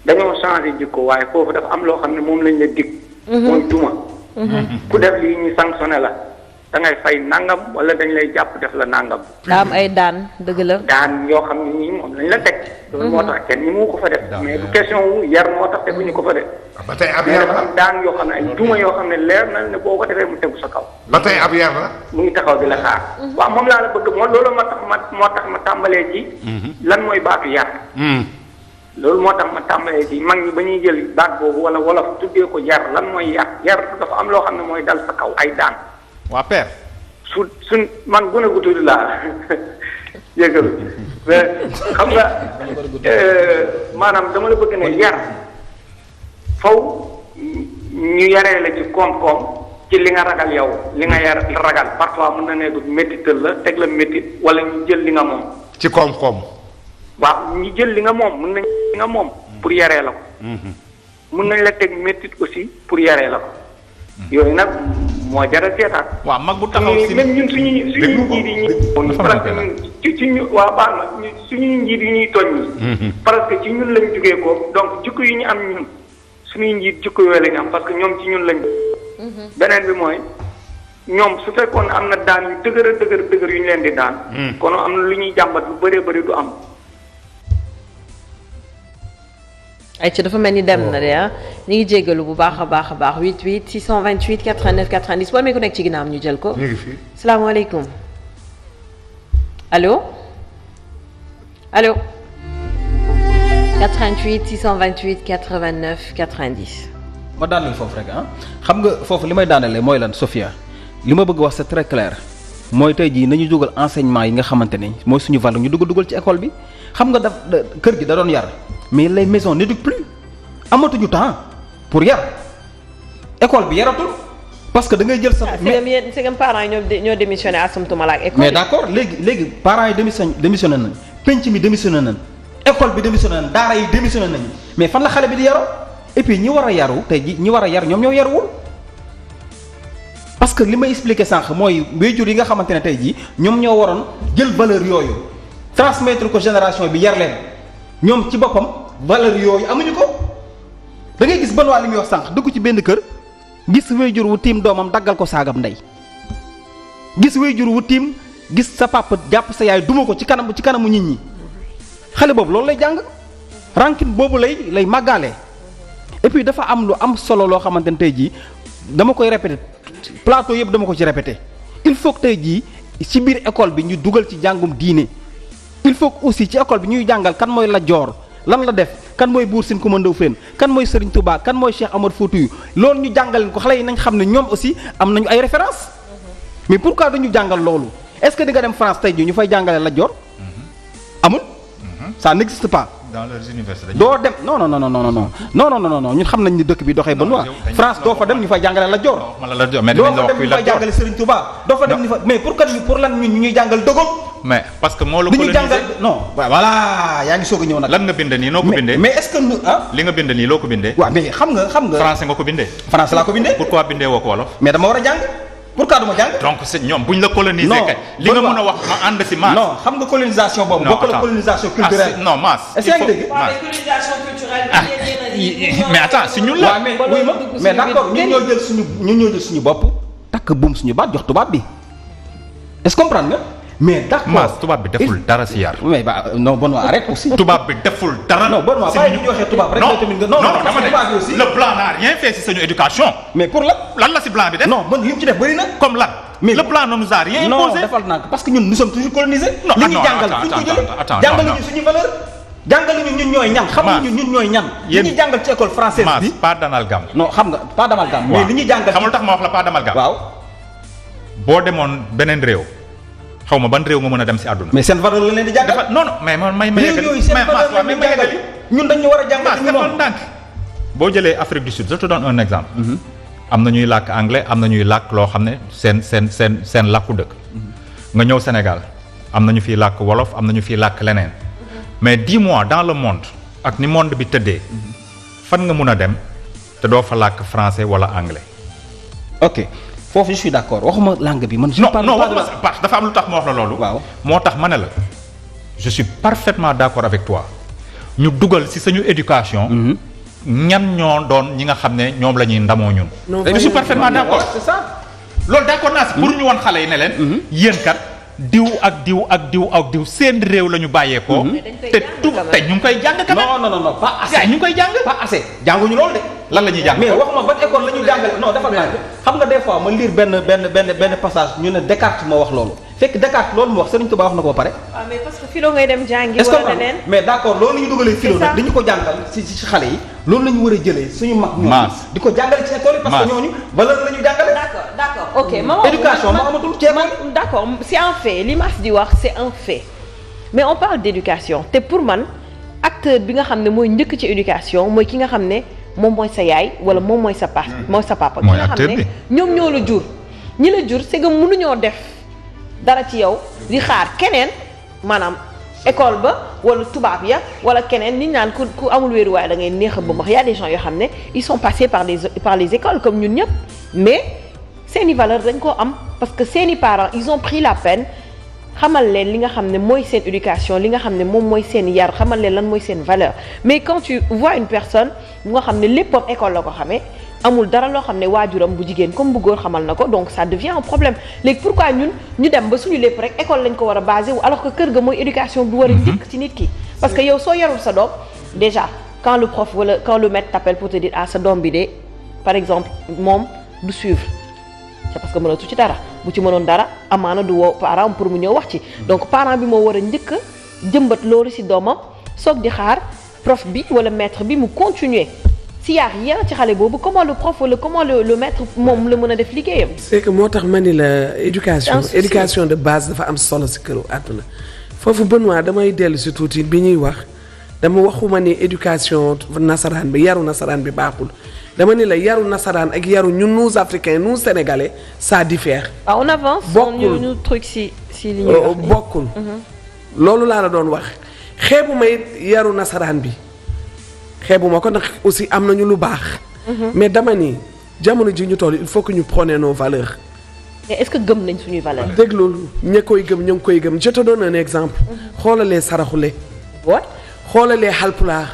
dañoo changé jikko waaye foofu dafa am loo xam ne moom lañ la dig. mooy duma. ku def lii ñu sanctionné la da ngay fay nangam wala dañ lay jàpp def la nangam. daa am ay daan dëgg la. daan yoo xam ne nii moom lañ la teg. loolu moo tax kenn ñi mu ko fa def. mais du question wu yar moo tax teguñu ko fa def. ba tey ab mais yar dafa la am daan yoo xam ne ay duma yoo xam ne leer na ne boo ko defee mu tegu sa kaw. ba tey ab yar la. mu ngi taxaw di la xaar. waaw moom laa la bëgg loolu moo tax ma tàmbalee ci. lan mooy baatu yar. loolu moo tax ma tàmbalee ci mag ñi ba ñuy jël baat boobu wala wolof tuddee ko yar lan mooy yar yar dafa am loo xam ne mooy dal sa kaw ay daan. waa père. suñ man gën a gudd laa yëgal mais xam nga maanaam dama la bëgg ne yar faw ñu yaree la ci koom-koom ci li nga ragal yow li nga yar ragal parfois mën na ne du méttital la teg la méttit wala ñu jël li nga moom. ci koom-koom. waaw ñu jël li nga moom mën nañ li nga moom pour yaree la ko. mën nañ la teg méttit aussi pour yaree la ko. yooyu nag moo jar a seetaat. waaw mag bu taxaw si même ñun suñu njiit yi ñuy. parce que ñun ci ñu waa baax na suñu njiit yi ñuy tooñ ñi. parce que ci ñun lañ jugee ko donc jikko yi ñu am ñun suñuy njiit jikko yooyu lañu am parce que ñoom ci ñun lañ. beneen bi mooy ñoom su fekkoon am na daan yu dëgër yu ñu leen di daan. kon am na lu ñuy jàmbat lu bëree bëri du am. ay ci dafa mel ni dem na de ñu ngi jéggalu bu baax a baax 88 628 89 90 boo amee ku nekk ci ginnaaw ñu jël ko. ñu ngi fi. salaamaaleykum allo allo 88 628 89 90. ma daaneel foofu rek xam nga foofu li may daanelee mooy lan Sofia li ma bëgg wax c'est très clair mooy tey jii nañu dugal enseignement yi nga xamante ne mooy suñu valeur ñu dugal ci école bi xam nga kër gi da doon yar mais les maisons n'éduquent plus amatuñu temps pour yar école bi yaratul parce que da ngay jël sa. c'est que parents yi ñoo démissionné assumptuma la ak école. mais d'accord léegi parents yi démissionné nañ penc mi démissionné nañ école bi démissionné nañ daara yi démissionné nañ mais fan la xale bi di yaroo et puis ñi war a yaru tey ji ñi war a yar ñoom ñoo yaruwul parce que li may expliqué sànq mooy waajur yi nga xamante ne tey jii ñoom ñoo waroon jël valeur yooyu transmettre ko génération bi yar leen ñoom ci boppam valeur yooyu amuñu ko da ngay gis Benoît li muy wax sànq dugg ci benn kër gis waajur wu tiim doomam daggal ko saagam ndey gis waajur wu tiim gis sa papa jàpp sa yaay duma ko ci kanamu nit ñi xale boobu loolu lay jàng rancune boobu lay màggaale et puis dafa am lu am solo loo xamante ne tey jii dama koy répéter plateau yëpp dama ko ci répéter il faut que tey jii ci biir école bi ñu dugal ci jàngum diine il faut que aussi ci école bi ñuy jàngal kan mooy Lat Joor lan la def kan mooy Buur Sine Coumba Ndofféne kan mooy Serigne Touba kan mooy Cheikh Amar Foutiyou loolu ñu jàngal ko xale yi nañ xam ne ñoom aussi am nañu ay références mais pourquoi dañu jàngal loolu est-ce que di nga dem France tey jii ñu fay jàngale Lat Joor amul ça n'existe pas. dans leurs universités doo dem non ñun xam nañ ni dëkk bi doxee ba noonu France doo fa dem ñu fay jàngale Lat Joor doo fa dem ñu fay jàngale Serigne Touba doo fa dem ñu fa mais pour lan ñu ñuy jàngal dogom mais parce que moo la colonisé jàngal non voilà yaa ngi soog a ñëw nag lan nga bind nii noo ko bindee mais est-ce que li nga bind nii loo ko bindee waaw mais xam nga français nga ko bindee français laa ko bindee pourquoi bindee woo ko wolof mais dama war a jàng pourquoi duma jàng donc c'est ñoom buñ la coloniser kay li nga mën a wax ma ànd si maas non xam nga colonisation boobu bokk la colonisation culturelle non maas est-ce que yaa ngi dégg colonisation culturelle mais attends si ñun la mais d'accord ñun ñoo jël suñu bopp takk buum suñu baat jox tubaab bi est-ce que comprendre nga mais d'accord maas tubaab bi deful dara si yar mais ba non bon waa arrête aussi tubaab bi deful dara non bon waa bàyyi ñu waxee tubaab rek tamit nga non dama ne le blanc n'a rien fait si suñu éducation mais pour lan la si blanc bi def non bon li mu ci def bëri na comme lan mais le blanc ne nous a rien imposé non defal naa ko parce que ñun nous sommes toujours colonisés non li ñuy jàngal fu ñu ko jëlee jàngaluñu suñu valeur jàngaluñu ñun ñooy ñan xamuñu ñun ñooy ñan li ñuy jàngal ci école française bi pas d'amalgame non xam nga pas d'amalgame mais li ñuy jàngal xamul tax ma wax la pas d'amalgame waaw boo demoon beneen réew xaw ma ban réew nga mën a dem si àdduna mais seen valeur la leen di jàngal non mais may ma réew yooyu seen valeur la leen di jàngal ñun dañu war a jàngal ñu moom ndànk boo jëlee Afrique du Sud je te donne un exemple am na ñuy làkk anglais am na ñuy làkk loo xam ne seen làkku dëkk nga ñëw Sénégal am na ñu fiy làkk wolof am na ñu fiy làkk leneen mais dis-moi dans le monde ak ni monde bi tëddee fan nga mun a dem te doo fa làkk français wala anglais. ok foofu je suis d'accord waxuma langue bi man. non waxuma dafa am lu tax ma wax la loolu. waaw moo tax ma ne la je suis parfaitement d'accord avec toi ñu dugal ci suñu éducation. ñan ñoo doon ñi nga xam ne ñoom la ñuy ndamoo ñun. je suis parfaitement d'accord c'est ça. loolu d'accord naa si pour ñu woon xale yi ne leen. yéen kat diw ak diw ak diw ak diw seen réew la ñu bàyyeekoo. te te ñu ngi koy jàng quand même. non pas assez. ñu ngi koy jàng pas assez jànguñu loolu de. lan la ñuy jàng mais waxuma ban école la ñu jàngale non defal naa xam nga des fois ma lire benn passage ñu ne Descartes moo wax loolu fekk Descartes loolu mu wax Serigne Touba wax na ko ba pare. waaw mais parce que philo ngay dem jàngi. est-ce wala leneen mais d'accord loolu la ñu dugalee philo nag dañu ko jàngal ci xale yi loolu la ñu war a jëlee suñu mag ñoom di ko jàngale ci école yi parce que ñooñu valeur la ñu jàngale. d'accord ok maman éducation moo amatul ci école. d'accord c'est un fait li Mass di wax c'est un fait mais on parle d'éducation te pour man acteur bi nga xam ne mooy njëkk ci éducation mooy ki nga xam ne moom mooy sa yaay wala moom mooy sa papa mooy sa papa ki nga xam ne ñoom ñoo la jur ñi la jur c'est que mënuñoo def dara ci yow di xaar keneen maanaam école ba wala tubaab ya wala keneen nit naan ku amul wéeruwaay da ngay neex a ba wax y a des gens yoo xam ne ils sont passés par les écoles comme ñun ñëpp mais seeni valeur dañ koo am parce que seeni parents ils ont pris la peine xamal leen li nga xam ne mooy seen éducation li nga xam ne moom mooy seen yar xamal leen lan mooy seen valeur mais quand tu vois une personne bu nga xam ne léppam école la ko xamee amul dara loo xam ne waajuram bu jigéen comme bu góor xamal na ko donc ça devient un problème léegi pourquoi ñun ñu dem ba suñu lépp rek école lañ ko war a basé wu alors que kër ga mooy éducation bu war a njëkk ci nit ki parce que yow soo yarul sa doom déjà quand le prof wala quand le maître t'appelle pour te dire ah sa doom bi de par exemple moom du suivre c'est parce que mënatu ci dara bu ci mënoon dara amaana du woo parent pour mu ñëw wax ci donc parent bi moo war a njëkk a jëmbat loolu ci doomam soog di xaar prof bi wala maître bi mu continuer s'il y a rien ci xale boobu comment le prof wala comment le maître moom la mën a def liggéeyam. c'est que moo tax ma ni la éducation de base dafa am solo si këru àdduna foofu Benoît damay dellu si tuuti bi ñuy wax dama waxuma ni éducation nasaraan bi yaru nasaraan bi baaxul dama ni la yaru nasaraan ak yaru ñun nous africains nous sénégalais ça diffère. on avance. bokkul ñu truc si li ñuy wax bokkul. loolu laa la doon wax xeebu ma it yaru nasaraan bi xeebu ma ko ndax aussi am nañu lu baax. mais dama ni jamono ji ñu toll il faut que ñu prôner nos valeurs. mais est-ce que gëm nañ suñuy valeurs. déglul ña koy gëm ña ngi koy gëm je te donne un exemple. xoolalee saraxule. what. xoolalee xalpulaar.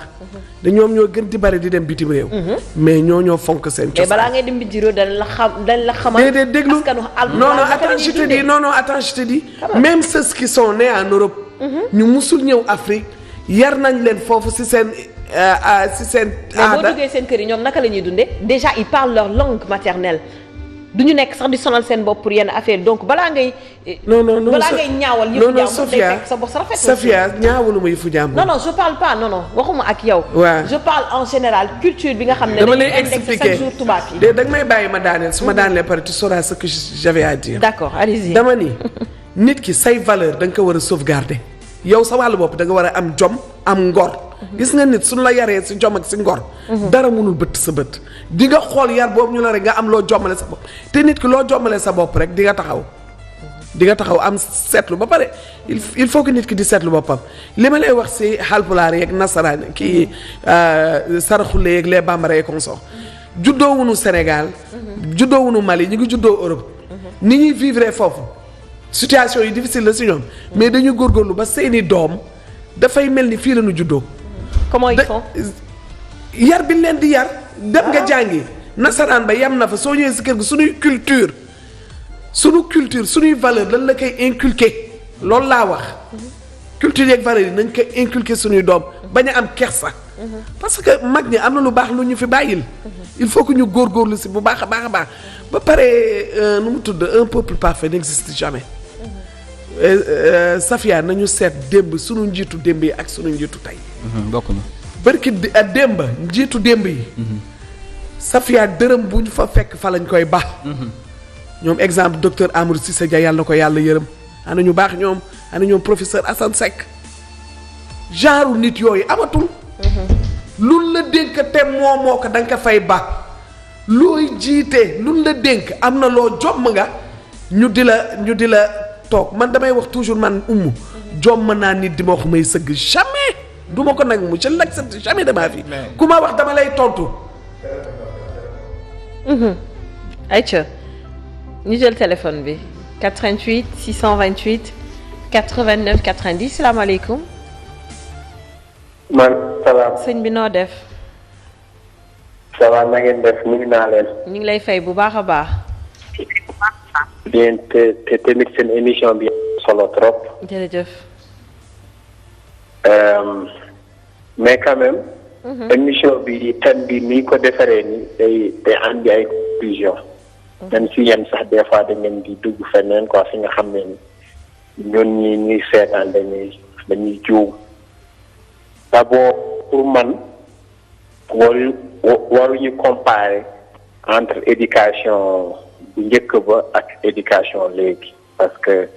da ñoom ñoo gën di bari di dem bitim réew. mais ñoo fonk seen cosaan. mais balaa ngay dem bitim réew dañ la xamal. déedéet déglu non attends je te dis même ceux qui sont nés en Europe. ñu musul ñëw Afrique yar nañ leen foofu ci seen aada. mais boo duggee seen kër yi ñoom naka la ñuy dundee déjà ils parlent leur langue maternelle du ñu nekk sax di sonal seen bopp pour yenn affaire donc balaa ngay. non balaa ngay ñaawal yëfu jàmbur day fekk sa bopp sa rafet. Safia ñaawalu ma yëfu jàmbur. non je parle pas non waxuma ak yow. waaw je parle en général culture bi nga xam ne. dama dañuy lay indexé expliquer chaque jour tubaab yi. da nga may bàyyi ma daaneel su ma daanelee pare tu sauras ce que j'avais à dire. d'accord allez-y. dama ni nit ki say valeur da nga ko war a sauvegarder yow sa wàllu bopp da nga war a am jom am ngor. gis nga nit suñu la yaree si jom ak si ngor. dara mënul bëtt sa bët. di nga xool yar boobu ñu la rek nga am loo jommale sa bopp te nit ki loo jommale sa bopp rek di nga taxaw am seetlu ba pare il faut que nit ki di seetlu boppam li ma lay wax si xalpulaar yeeg nasaraan kii saraxule yeeg les bambara et consorts juddoo wuñu Sénégal. juddoo wuñu Mali ñu ngi juddoo Europe. ni ñuy vivre foofu situation yi difficile la si ñoom. mais dañu góorgóorlu ba seeni doom dafay mel ni fii la ñu juddoo. comment ils font. yar bi leen di yar. dem nga jàngi nasaraan ba yem na fa soo ñëwee si kër gi suñuy valeur lan la koy inculquer loolu laa wax. culture yeeg valeur yi nañ koy inculquer suñuy doom bañ a am kersa. parce que mag ñi am na lu baax lu ñu fi bàyyil. il faut que ñu góorgóorlu si bu baax a baax a baax ba pare nu mu tudd un peuple parfait n'existe jamais. Safia nañu seet démb suñu njiitu démb yi ak suñu njiitu tey. bokkuñu. barki démb njiitu démb yi. Safia dërëm bu ñu fa fekk fa lañ koy baax. ñoom exemple docteur Amadou Cissé Dia yàlla na ko yàlla yërëm ana ñu baax ñoom ana ñoom professeur Assane Seck genre nit yooyu amatul. luñ la dénk te moo ko da nga ko fay baax looy jiite luñ la dénk am na loo jomm nga ñu di la toog man damay wax toujours man jomm naa nit di ma wax may sëgg jamais du ma ko nag mu je l'accepte jamais de ma vie. ku ma wax dama lay tontu. ayca ñu jël téléphone bi 88 628 89 90 salaamaaleykum. man salaam. sëñ bi noo def. ça va na ngeen def nuyu naa leen. ñu ngi lay fay bu baax a baax. bien te tamit seen émission bi solo trop. jërëjëf. mais quand même. émission bi thème bi ni ko defaree ni day andi ay conclusion. même si yéen sax des fois da ngeen di dugg feneen quoi fi nga xam ne ni ñun ñuy seetaan dañuy juum. d'abord pour man waruñu comparer entre éducation bu njëkk ba ak éducation léegi parce que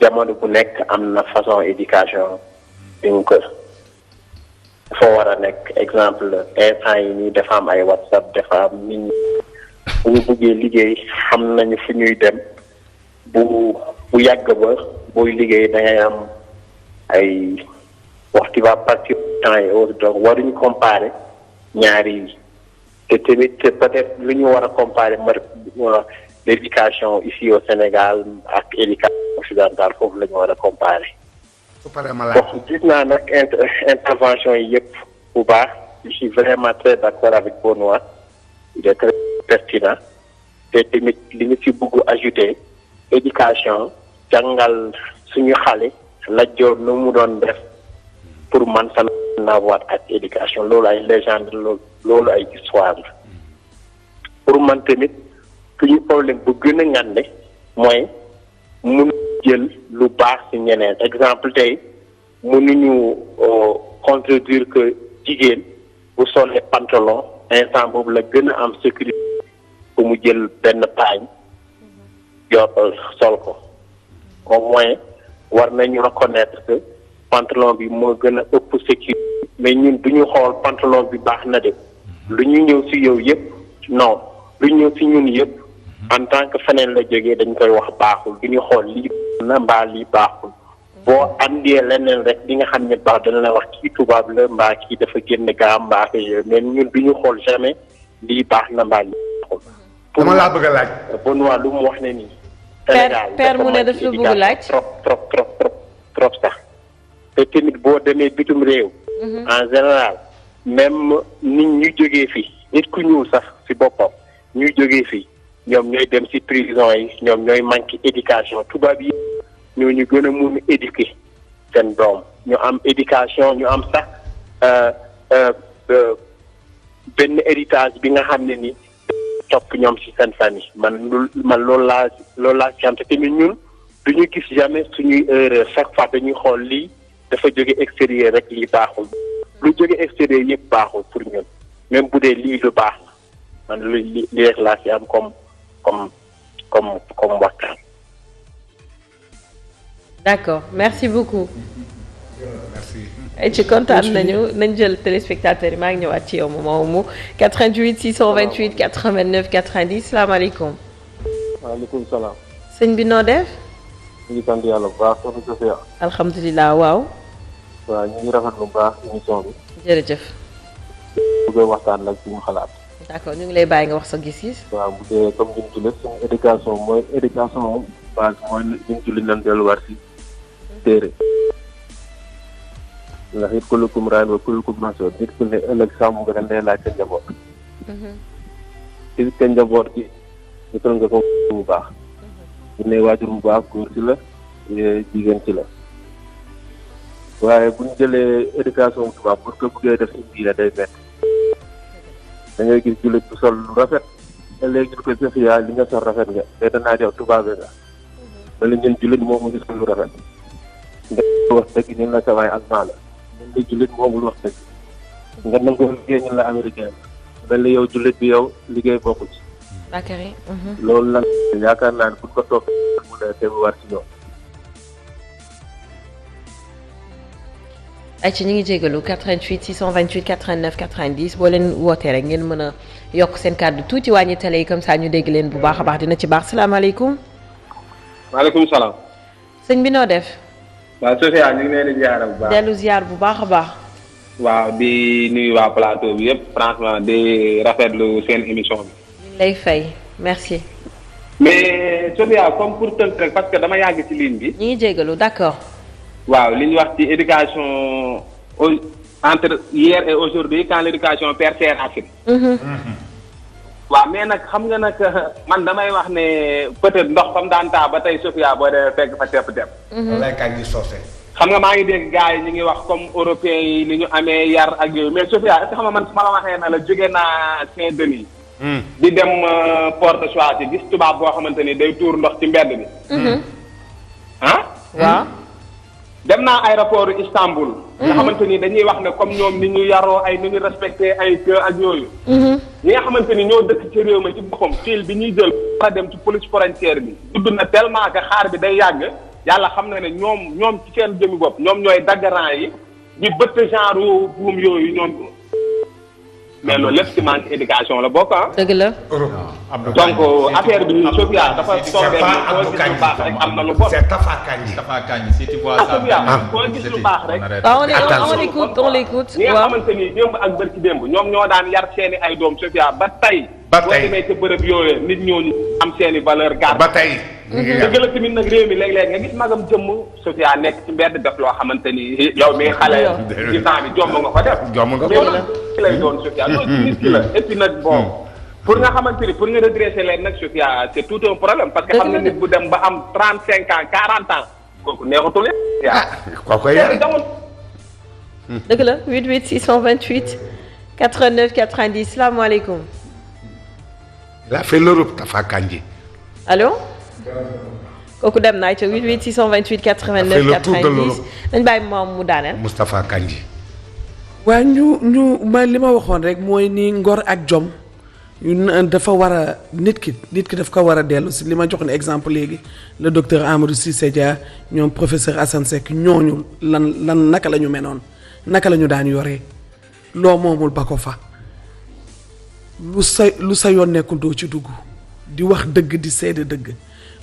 jamono bu nekk am na façon éducation bi nga ko foo war a nekk exemple instant yi nii dafa am ay WhatsApp dafa am nit ñi bu ñu bëggee liggéey xam nañu fu ñuy dem bu yàgg ba booy liggéey da ngay am ay waxtu va partir temps et autres donc waruñu comparer ñaari yi te tamit peut-être lu ñu war a comparer l'éducation ici au Sénégal ak éducation occidentale foofu la ñu war a comparer. bon gis naa nag intervention yi yëpp bu baax je suis vraiment très d'accord avec Benoît il est très pertinent te tamit li ñu ci bëgg ajouter éducation jàngal suñu xale la joor nu mu doon def pour man ça n'a à voir ak éducation loolu ay légende loolu ay histoire la pour man tamit suñu problème bu gën a ngande mooy mun jël lu baax ci ñeneen exemple tey mënuñu contredire que jigéen bu solee pantalon instant boobu la gën a am sécurité pour mu jël benn paañ yor sol ko au moins war nañu reconnaître que pantalon bi moo gën a ëpp sécurité mais ñun du ñu xool pantalon bi baax na de lu ñu ñëw ci yow yëpp non lu ñëw ci ñun yëpp en tant que feneen la jógee dañ koy wax baaxul du ñu xool lii na mbaa lii baaxul boo andee leneen rek di nga xam ne baax dana la wax kii tubaab la mbaa kii dafa génn gaa mbaa ko yooyu mais ñun du ñu xool jamais lii baax na mbaa lii baaxul. pour ma laa bëgg a laaj. Benoît lu mu wax ne nii. père mu ne daf la bëgg laaj trop sax te tamit boo demee bitum réew. en général même nit ñu jógee fii nit ku ñuul sax ci boppam ñuy jógee fii ñoom ñooy dem ci prison yi ñoom ñooy manqué éducation tubaab yi ñoo ñu gën a mun a éduquer seen doom ñu am éducation ñu am sax benn héritage bi nga xam ne ni topp ñoom ci seen famille man loolu laa sant tamit ñun du ñu gis jamais suñuy erreur chaque fois dañuy xool lii dafa jóge extérieur rek lii baaxul lu jóge extérieur yëpp baaxul pour ñun même bu dee lii lu baax la man li rek laa ci am comme waxtaan. D'accord merci beaucoup. merci. ci kontaan nañ jël téléspectateur yi maa ngi ñëwaat ci yow moomu 88 628 89 90 salaamaaleykum. waaleykum salaam. sëñ bi noo def. ñu ngi sant yàlla bu baax soxna Sofia. alhamdulilah waaw. waaw ñu ngi rafetlu bu baax émission bi. jërëjëf. bëgg waxtaan nag suñu xalaat. d'accord ñu ngi lay bàyyi nga wax sa gis-gis. waaw bu dee comme ni ñu tuddee suñu éducation base mooy li ñu tuddee nañ delluwaat si téere. ndax it kullukum raa'in wa kullukum mas'uulun nit ku ne ëllëg sàmm nga dañ lay laaj sa njaboot. ci sa njaboot gi utal nga ko bu baax. bu ne waajur bu baax góor ci la jigéen ci la. waaye bu ñu jëlee éducation tubaab pour que bëggee def si diine day métti. da ngay gis jullit bu sol lu rafet te léegi ñu ko Sofia li nga sol rafet nga te danaa yow tubaab nga. wala ñun jullit moom mu ngi sol lu rafet. nga wax dëgg ñu la sa waay allemand la. ñun de jullit moomul wax dëgg. nga nangoo liggéey ñu la américain la. mel ni yow jullit bi yow liggéey bokku ci. Bakary. loolu nag yaakaar naa ne buñ ko toog mu ne teguwaat ci ñoom. ay ci ñu ngi jégalu 88 628 89 90 boo leen wootee rek ngeen mën a yokk seen kàddu tuuti wàññi télé yi comme ça ñu dégg leen bu baax a baax dina ci baax salaamaaleykum. maaleykum salaam. sëñ bi noo def. waaw Sofia ñu ngi leen di ziar bu baax. dellu ziar bu baax a baax. waaw di nuyu waa plateau bi yëpp franchement di rafetlu seen émission bi. ñu ngi lay fay merci. mais Sofia comme pour tënk rek parce que dama yàgg ci ligne bi. ñu ngi jégalu d'accord. waaw li ñu wax ci éducation entre hier et aujourd'hui quand l'éducation perd ses racines. waaw mais nag xam nga nag man damay wax ne peut-être ndox fa mu daan taa ba tey Sofia boo dee fekk fa tepp-tepp. lay kañ di soose. xam nga maa ngi dégg gars yi ñu ngi wax comme européens yi ni ñu amee yar ak yooyu mais Sofia est-ce que xam nga man su ma la waxee na la jóge naa Saint-Denis. di dem Port de Choisy gis tubaab boo xamante ni day tuur ndox ci mbedd bi. ah. waaw. dem naa aéroport Istanbul. nga xamante ni dañuy wax ne comme ñoom ni ñu yaroo ay ni ñu respecté ay kër ak yooyu. ñi nga xamante ni ñoo dëkk ci réew mi ci boppam fil bi ñuy jël war a dem ci police frontière bi. dudd na tellement que xaar bi day yàgg yàlla xam na ne ñoom ci seen jëmi bopp ñoom ñooy daggaran yi di bëtt genre buum yooyu ñoom. mais loolu lépp ci manque éducation la bokk ah. dëgg la. donc affaire bi nii Sofia dafa tombé boo gis lu baax rek am na lu bon. c'est Tafa Kandji. Tafa Kandji si tu vois ça. Sofia boo gis lu baax rek. waaw on l'écoute ñi nga xamante ni démb ak bërki démb ñoom ñoo daan yar seeni ay doom Sofia ba tey. ba tey boo demee ca bërëb yooyu nit ñooñu am seeni valeur garde. ba tey. dëgg la tamit nag réew mi léeg-léeg nga gis magam jëmm Sofia nekk ci mbedd def loo xamante ni yow mi xale ci temps bi jomb nga ko def. jomb nga ko def ci lay doon Sofia loolu ci nit ki la et puis nag bon pour nga xamante ni pour nga redresser leen nag Sofia c'est tout un problème parce que xam nga nit bu dem ba am 35 ans 40 ans kooku neexatul kooku yar dëgg la 88 628 89 90 salaamaaleykum. il a fait l'Europe Tafa Kandji. allo. kooku dem naa ca 88 628 89 90 dañu bàyyi moom mu daaneel. Moustapha Kandji. waa ñu ma li ma waxoon rek mooy ni ngor ak jom dafa war a nit ki daf ko war a dellu si li ma jox ne exemple léegi le docteur Amadou Cissé Dia ñoom professeur Assane Seck ñooñu lan naka la ñu menoon naka la ñu daan yoree loo moomul ba ko fa lu sa yoon nekkul doo ci dugg di wax dëgg di seede dëgg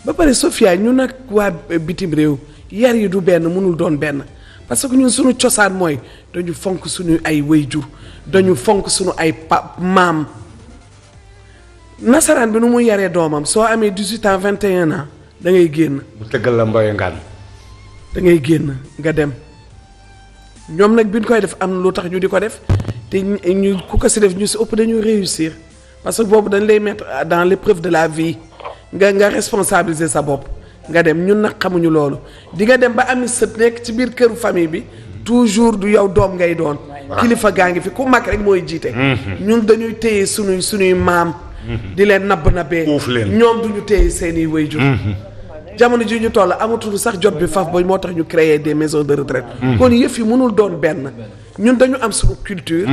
ba pare Sofia ñu nag waa bitim réew yar yi du benn mënul doon benn parce que ñun suñu cosaan mooy dañu fonk suñu ay wayjur dañu fonk suñu ay maam nasaraan bi nu muy yaree doomam soo amee 18 ans 21 ans da ngay génn. bu tëggal la mboye ngaan. da ngay génn nga dem ñoom nag bi ñu koy def am na lu tax ñu di ko def te ñu ku ko si def ñu si ëpp dañuy réussir parce que boobu dañ lay mettre dans l'épreuve de la vie nga responsabiliser sa bopp nga dem ñun nag xamuñu loolu di nga dem ba ami sët nekk ci biir këru famille bi toujours du yow doom ngay doon. kilifa gaa ngi fi ku mag rek mooy jiite. ñun dañuy téye suñuy maam. di leen nabbee ñoom duñu téye seeni wayjur jamono ji ñu toll amatul sax jot bi faf ba moo tax ñu créer des maisons de retraite kon yëf yi mënul doon benn ñun dañu am suñu culture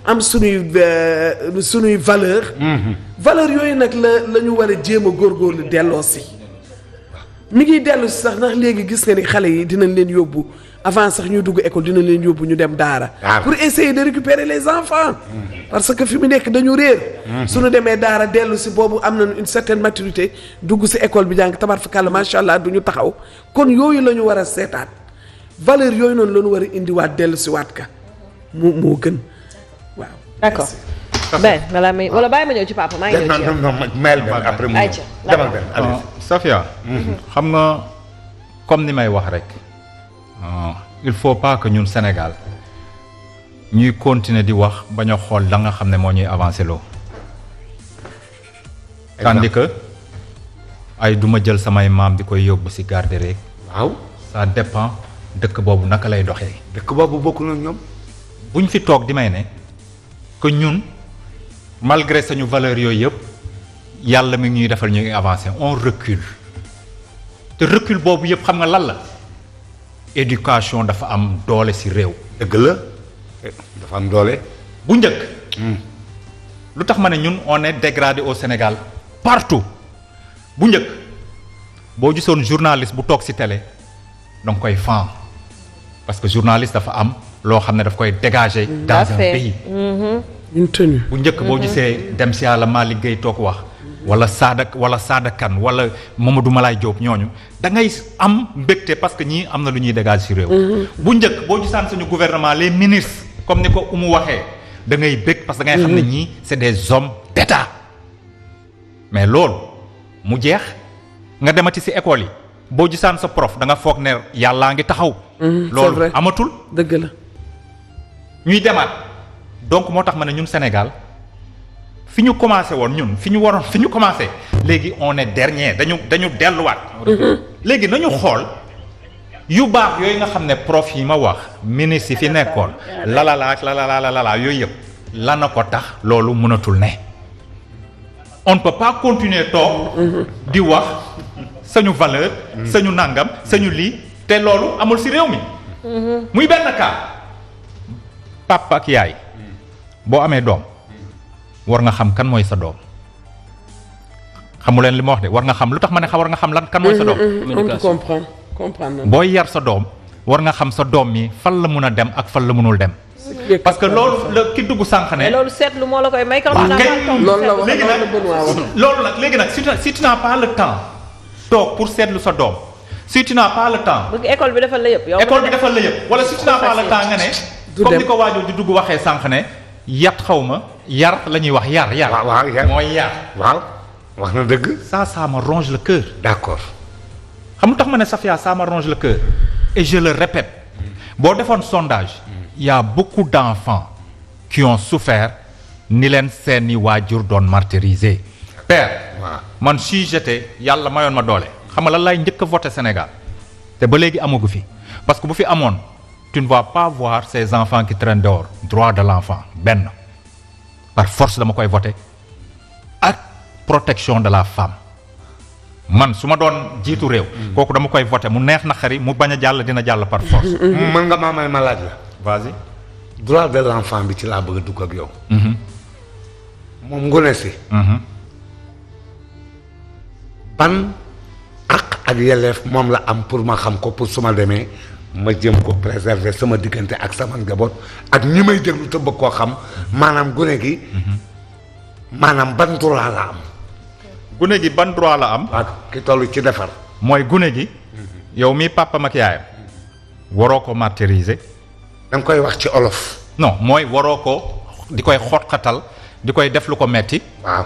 am suñuy valeur yooyu nag la ñu war a jéem a góorgóorlu delloo si mi ngi dellu si sax ndax léegi gis nga ni xale yi dinañ leen yóbbu avant sax ñuy dugg école dinañ leen yóbbu ñu dem daara pour essayer de récupérer les enfants parce que fi mu nekk dañu réer suñu demee daara dellu si boobu am nañu une certaine maturité dugg si école bi jàng tabarfakàlla macha allah du ñu taxaw kon yooyu la ñu war a seetaat valeur yooyu noonu la ñu war a indiwaat dellu si waat ka moo gën waaw d'accord ben wala bàyyi ma ñëw ci papa maa ngi ñëw ci yow non mel benn après mu demal benn Safia xam nga comme ni may wax rek il faut pas que ñun Sénégal ñuy continuer di wax bañ a xool la nga xam ne moo ñuy avancer loo tandis que ay duma jël samay maam di koy yóbbu ci garde rek waaw ça dépend dëkk boobu naka lay doxee dëkk boobu bokkul ak ñoom buñ fi toog di may ne que ñun malgré sañu valeur yooyu yëpp yàlla mi ngi ñuy defal ñu ngi avancer on recule te recul boobu yëpp xam nga lan la éducation dafa am doole ci réew. dëgg la dafa am doole. bu njëkk. lu tax ma ne ñun on est dégradé au Sénégal partout bu njëkk boo gisoon journaliste bu toog ci télé danga koy fan parce que journaliste dafa am loo xam ne daf koy dégager. dans un pays. une tenue. bu njëkk boo gisee dem ci Yàlla Malick Gueye toog wax. wala Sada Kane wala Mamadou Malaye Diop ñooñu da ngay am mbégte parce que ñii am na lu ñuy dégager ci réew. bu njëkk boo gisaan suñu gouvernement les ministres comme ni ko Umu waxee da ngay bég parce que da ngay xam ne ñii c'est des hommes d'État mais loolu mu jeex nga demati ci école yi boo gisaan sa prof da nga foog ne yàllaa ngi taxaw. loolu amatul dëgg la. ñuy demaat donc moo tax ma ne ñun Sénégal. fi ñu commencé woon ñun fi ñu commencé léegi on est dernier dañu delluwaat. léegi nañu xool yu baax yooyu nga xam ne prof yi ma wax ministre yi fi nekkoon lalala yooyu yëpp lan na ko tax loolu mënatul ne. on ne peut pas continuer toog di wax sañu valeur. sañu nangam sañu lii te loolu amul ci réew mi. muy benn cas papa ak yaay boo amee doom. war nga xam kan mooy sa doom xamu leen li ma wax de war nga xam lu tax ma ne war nga xam lan kan mooy sa doom. comprendre booy yar sa doom war nga xam sa doom mi fan la mun a dem ak fan la mënul dem. parce que loolu la ki dugg sànq ne. mais loolu seetlu moo la koy may. loolu nag léegi nag si tu n'as pas le temps toog pour seetlu sa doom si tu n'as pas le temps. bëgg école bi defal la yëpp. école bi defal la yëpp wala si tu n'as pas le temps nga ne. comme ni ko waajur di dugg waxee sànq ne. yat xaw ma yar la ñuy wax yar. waaw yar mooy yar. waaw wax na dëgg. ça me ronge le cœur. d'accord. xam nga tax ma ne Safia ça me ronge le cœur. et je le répète. boo defoon sondage. il y a beaucoup d'enfants qui ont souffert ni leen seeni waajur doon martyrisé. père. waaw man si j'étais yàlla mayoon ma doole. xam nga lan laay njëkk a voté Sénégal. te ba léegi amagu fi parce que bu fi amoon. tu ne vas pas voir ces enfants qui traînent dehors droit de l'enfant benn par force dama koy voter ak protection de la femme man su ma doon jiitu réew. kooku dama koy voter mu neex naqari mu bañ a jàll dina jàll par force. mën nga maa may ma laaj la. vas-y. droit de l'enfant bi ci laa bëgg a dugg ak yow. moom ngone si. ban ak yelleef moom la am pour ma xam ko pour su ma demee ma jëm ko préserver sama diggante ak sama njaboot ak ñi may déglu te bëgg koo xam maanaam gune gi. maanaam ban droit la am. gune gi ban droit la am. ak ki toll ci defar. mooy gune gi. yow mii papam ak yaayam. waroo ko martyriser. da nga koy wax ci olof. non mooy waroo ko di koy xotxatal di koy def lu ko metti. waaw.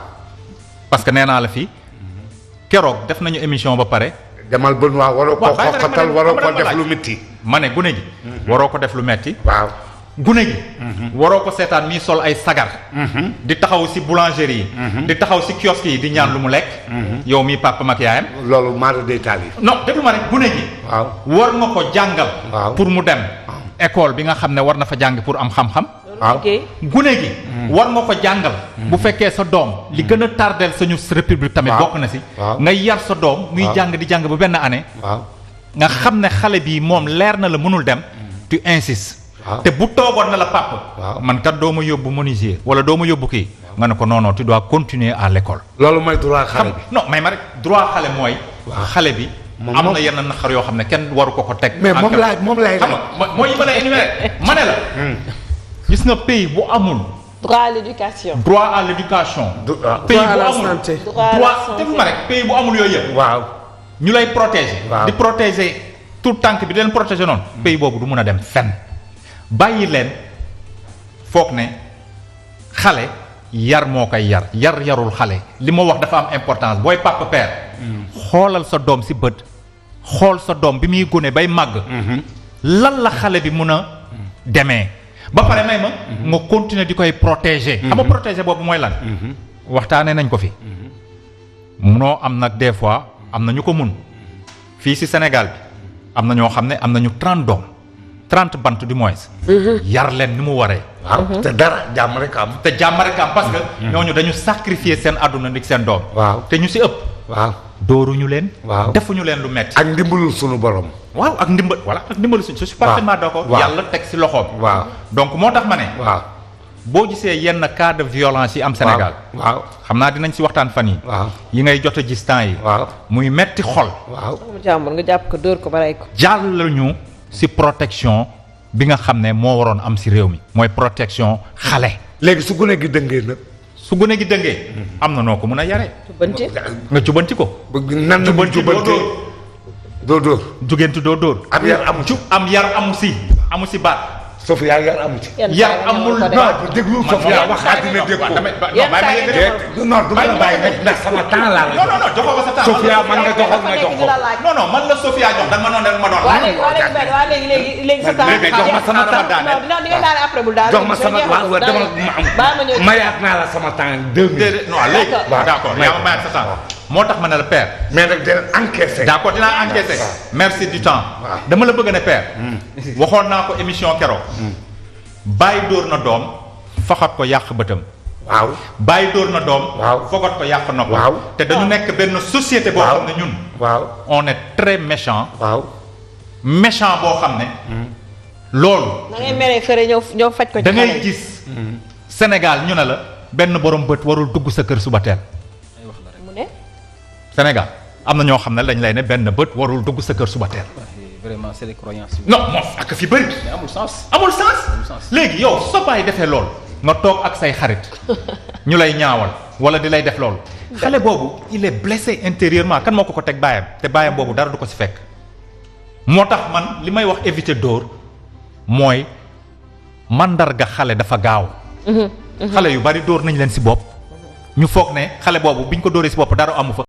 parce que nee naa la fii keroog def nañu émission ba pare. demal bën waa waroo ko xotxatal waroo ko def lu metti. ma ne gune gi. waroo ko def lu metti. waaw. gune gi. waroo ko seetaan mii sol ay sagar. di taxaw ci boulangerie yi. di taxaw ci kiosque yi di ñaan lu mu lekk. yow mii papam ak yaayam. loolu maa day taal yi. non déglu ma rek gune gi. waaw war nga ko jàngal. waaw pour mu dem. école bi nga xam ne war na fa jàng pour am xam-xam. waaw gune gi. war nga ko jàngal. bu fekkee sa doom li gën a tardeel sañu république tamit bokk na ci. nga yar sa doom muy jàng di jàng ba benn année. waaw nga xam ne xale bii moom leer na la mënul dem. tu insistes. te bu toogoon na la papa. man kat doo ma yóbbu menuisier wala doo ma yóbbu kii. nga ne ko non non tu dois continuer à l'école. loolu mooy droit xale bi. non may ma rek droit xale mooy. xale bi. am na yenn naqar yoo xam ne kenn waru ko teg. mais moom laay xam nga mooy yi ma lay énumérer ma ne la. gis nga pays bu amul. droit à l'éducation. droit à l'éducation. droit à la santé. droit def ma rek pays bu amul yooyu yëpp. waaw ñu lay protéger. waaw di protéger tout tànk bi di leen protéger noonu. pays boobu du mun a dem fenn. bàyyi leen foog ne xale yar moo koy yarul xale li ma wax dafa am importance booy papa père. xoolal sa doom ci bët xool sa doom bi muy gune bay màgg. lan la xale bi mun a demee. ba pare may ma. nga continuer di koy protéger. xam nga protéger boobu mooy lan. waxtaanee nañ ko fi. munoo am nag des fois am na ñu ko mun. fii ci Sénégal bi am na ñoo xam ne am nañu 30 doom 30 bant du moins. yar leen ni mu waree. waaw te dara jàmm rek am. te jàmm rek am parce que. ñooñu dañu sacrifier seen àdduna ndik seen doom. waaw te ñu ci ëpp. waaw dóoruñu leen. waaw defuñu leen lu metti. ak ndimbalul sunu borom. waaw ak ndimbal voilà ak ndimbalu suñu. je suis parfaitement d'accord. yàlla teg ci loxoom. waaw donc moo tax ma ne. waaw boo gisee yenn cas de violence yi am Sénégal. waaw xam naa dinañ ci waxtaan fan yi. waaw yi ngay jot a gis temps yi. waaw muy metti xol. waaw jàmbur nga jàpp ko dóor ko ba rey ko. jàll ñu ci protection bi nga xam ne moo waroon am ci réew mi. mooy protection xale. léegi su gune gi dëngee nag. su gune gi dëngee. am na noo ko mun a yaree. jubbanti. nga jubbanti ko. nan la ñu jubbante doo dóor. juggante doo dóor. am yar amu ci. am yar amu ci baat. Sofia yar amu ci. yar amul non déglu Sofia wax àddina dégg ko. non du ma la bàyyi nag ndax sama temps laa la. non joxoo ma sa temps. Sofia man nga joxoon nga jox ko. non man la Sofia jox da nga ma noonu rek ma doon. waaw léegi sa temps. léegi jox ma sama temps. non di nga daal après bul daal. jox ma sama waaw dama mayaat naa la sama temps 2000. déedéet non léegi. d'accord yaa ma mayaat sa temps. moo tax ma ne la père. mais nag dina encaissé. d'accord dinaa encaissé. merci du temps. dama la bëgg ne père. waxoon naa ko émission keroog. bàyyi dóor na doom faxat ko yàq bëtam. waaw bàyyi dóor na doom. waaw fogat ko yàq nopp. waaw te dañu nekk benn société boo xam ne ñun. waaw on est très méchant. waaw méchant boo xam ne. loolu. da ngay mere fëre ñëw faj ko. ci da ngay gis. Sénégal ñu ne la benn borom bët warul dugg sa kër suba teel. mu ne. Sénégal am na ñoo xam ne dañ lay ne benn bët warul dugg sa kër suba teel. vraiment c'est des croyances. non moom ak fi bëri. mais amul sens. amul sens léegi yow soo bàyyi defee loolu nga toog ak say xarit ñu lay ñaawal wala di lay def loolu xale boobu il est blessé intérieurement kan moo ko teg baayam te baayam boobu dara du ko ci fekk moo tax man li may wax éviter dóor mooy mandarga xale dafa gaaw. xale yu bari dóor nañ leen ci bopp ñu foog ne xale boobu biñ ko dóoree ci bopp dara amu fa.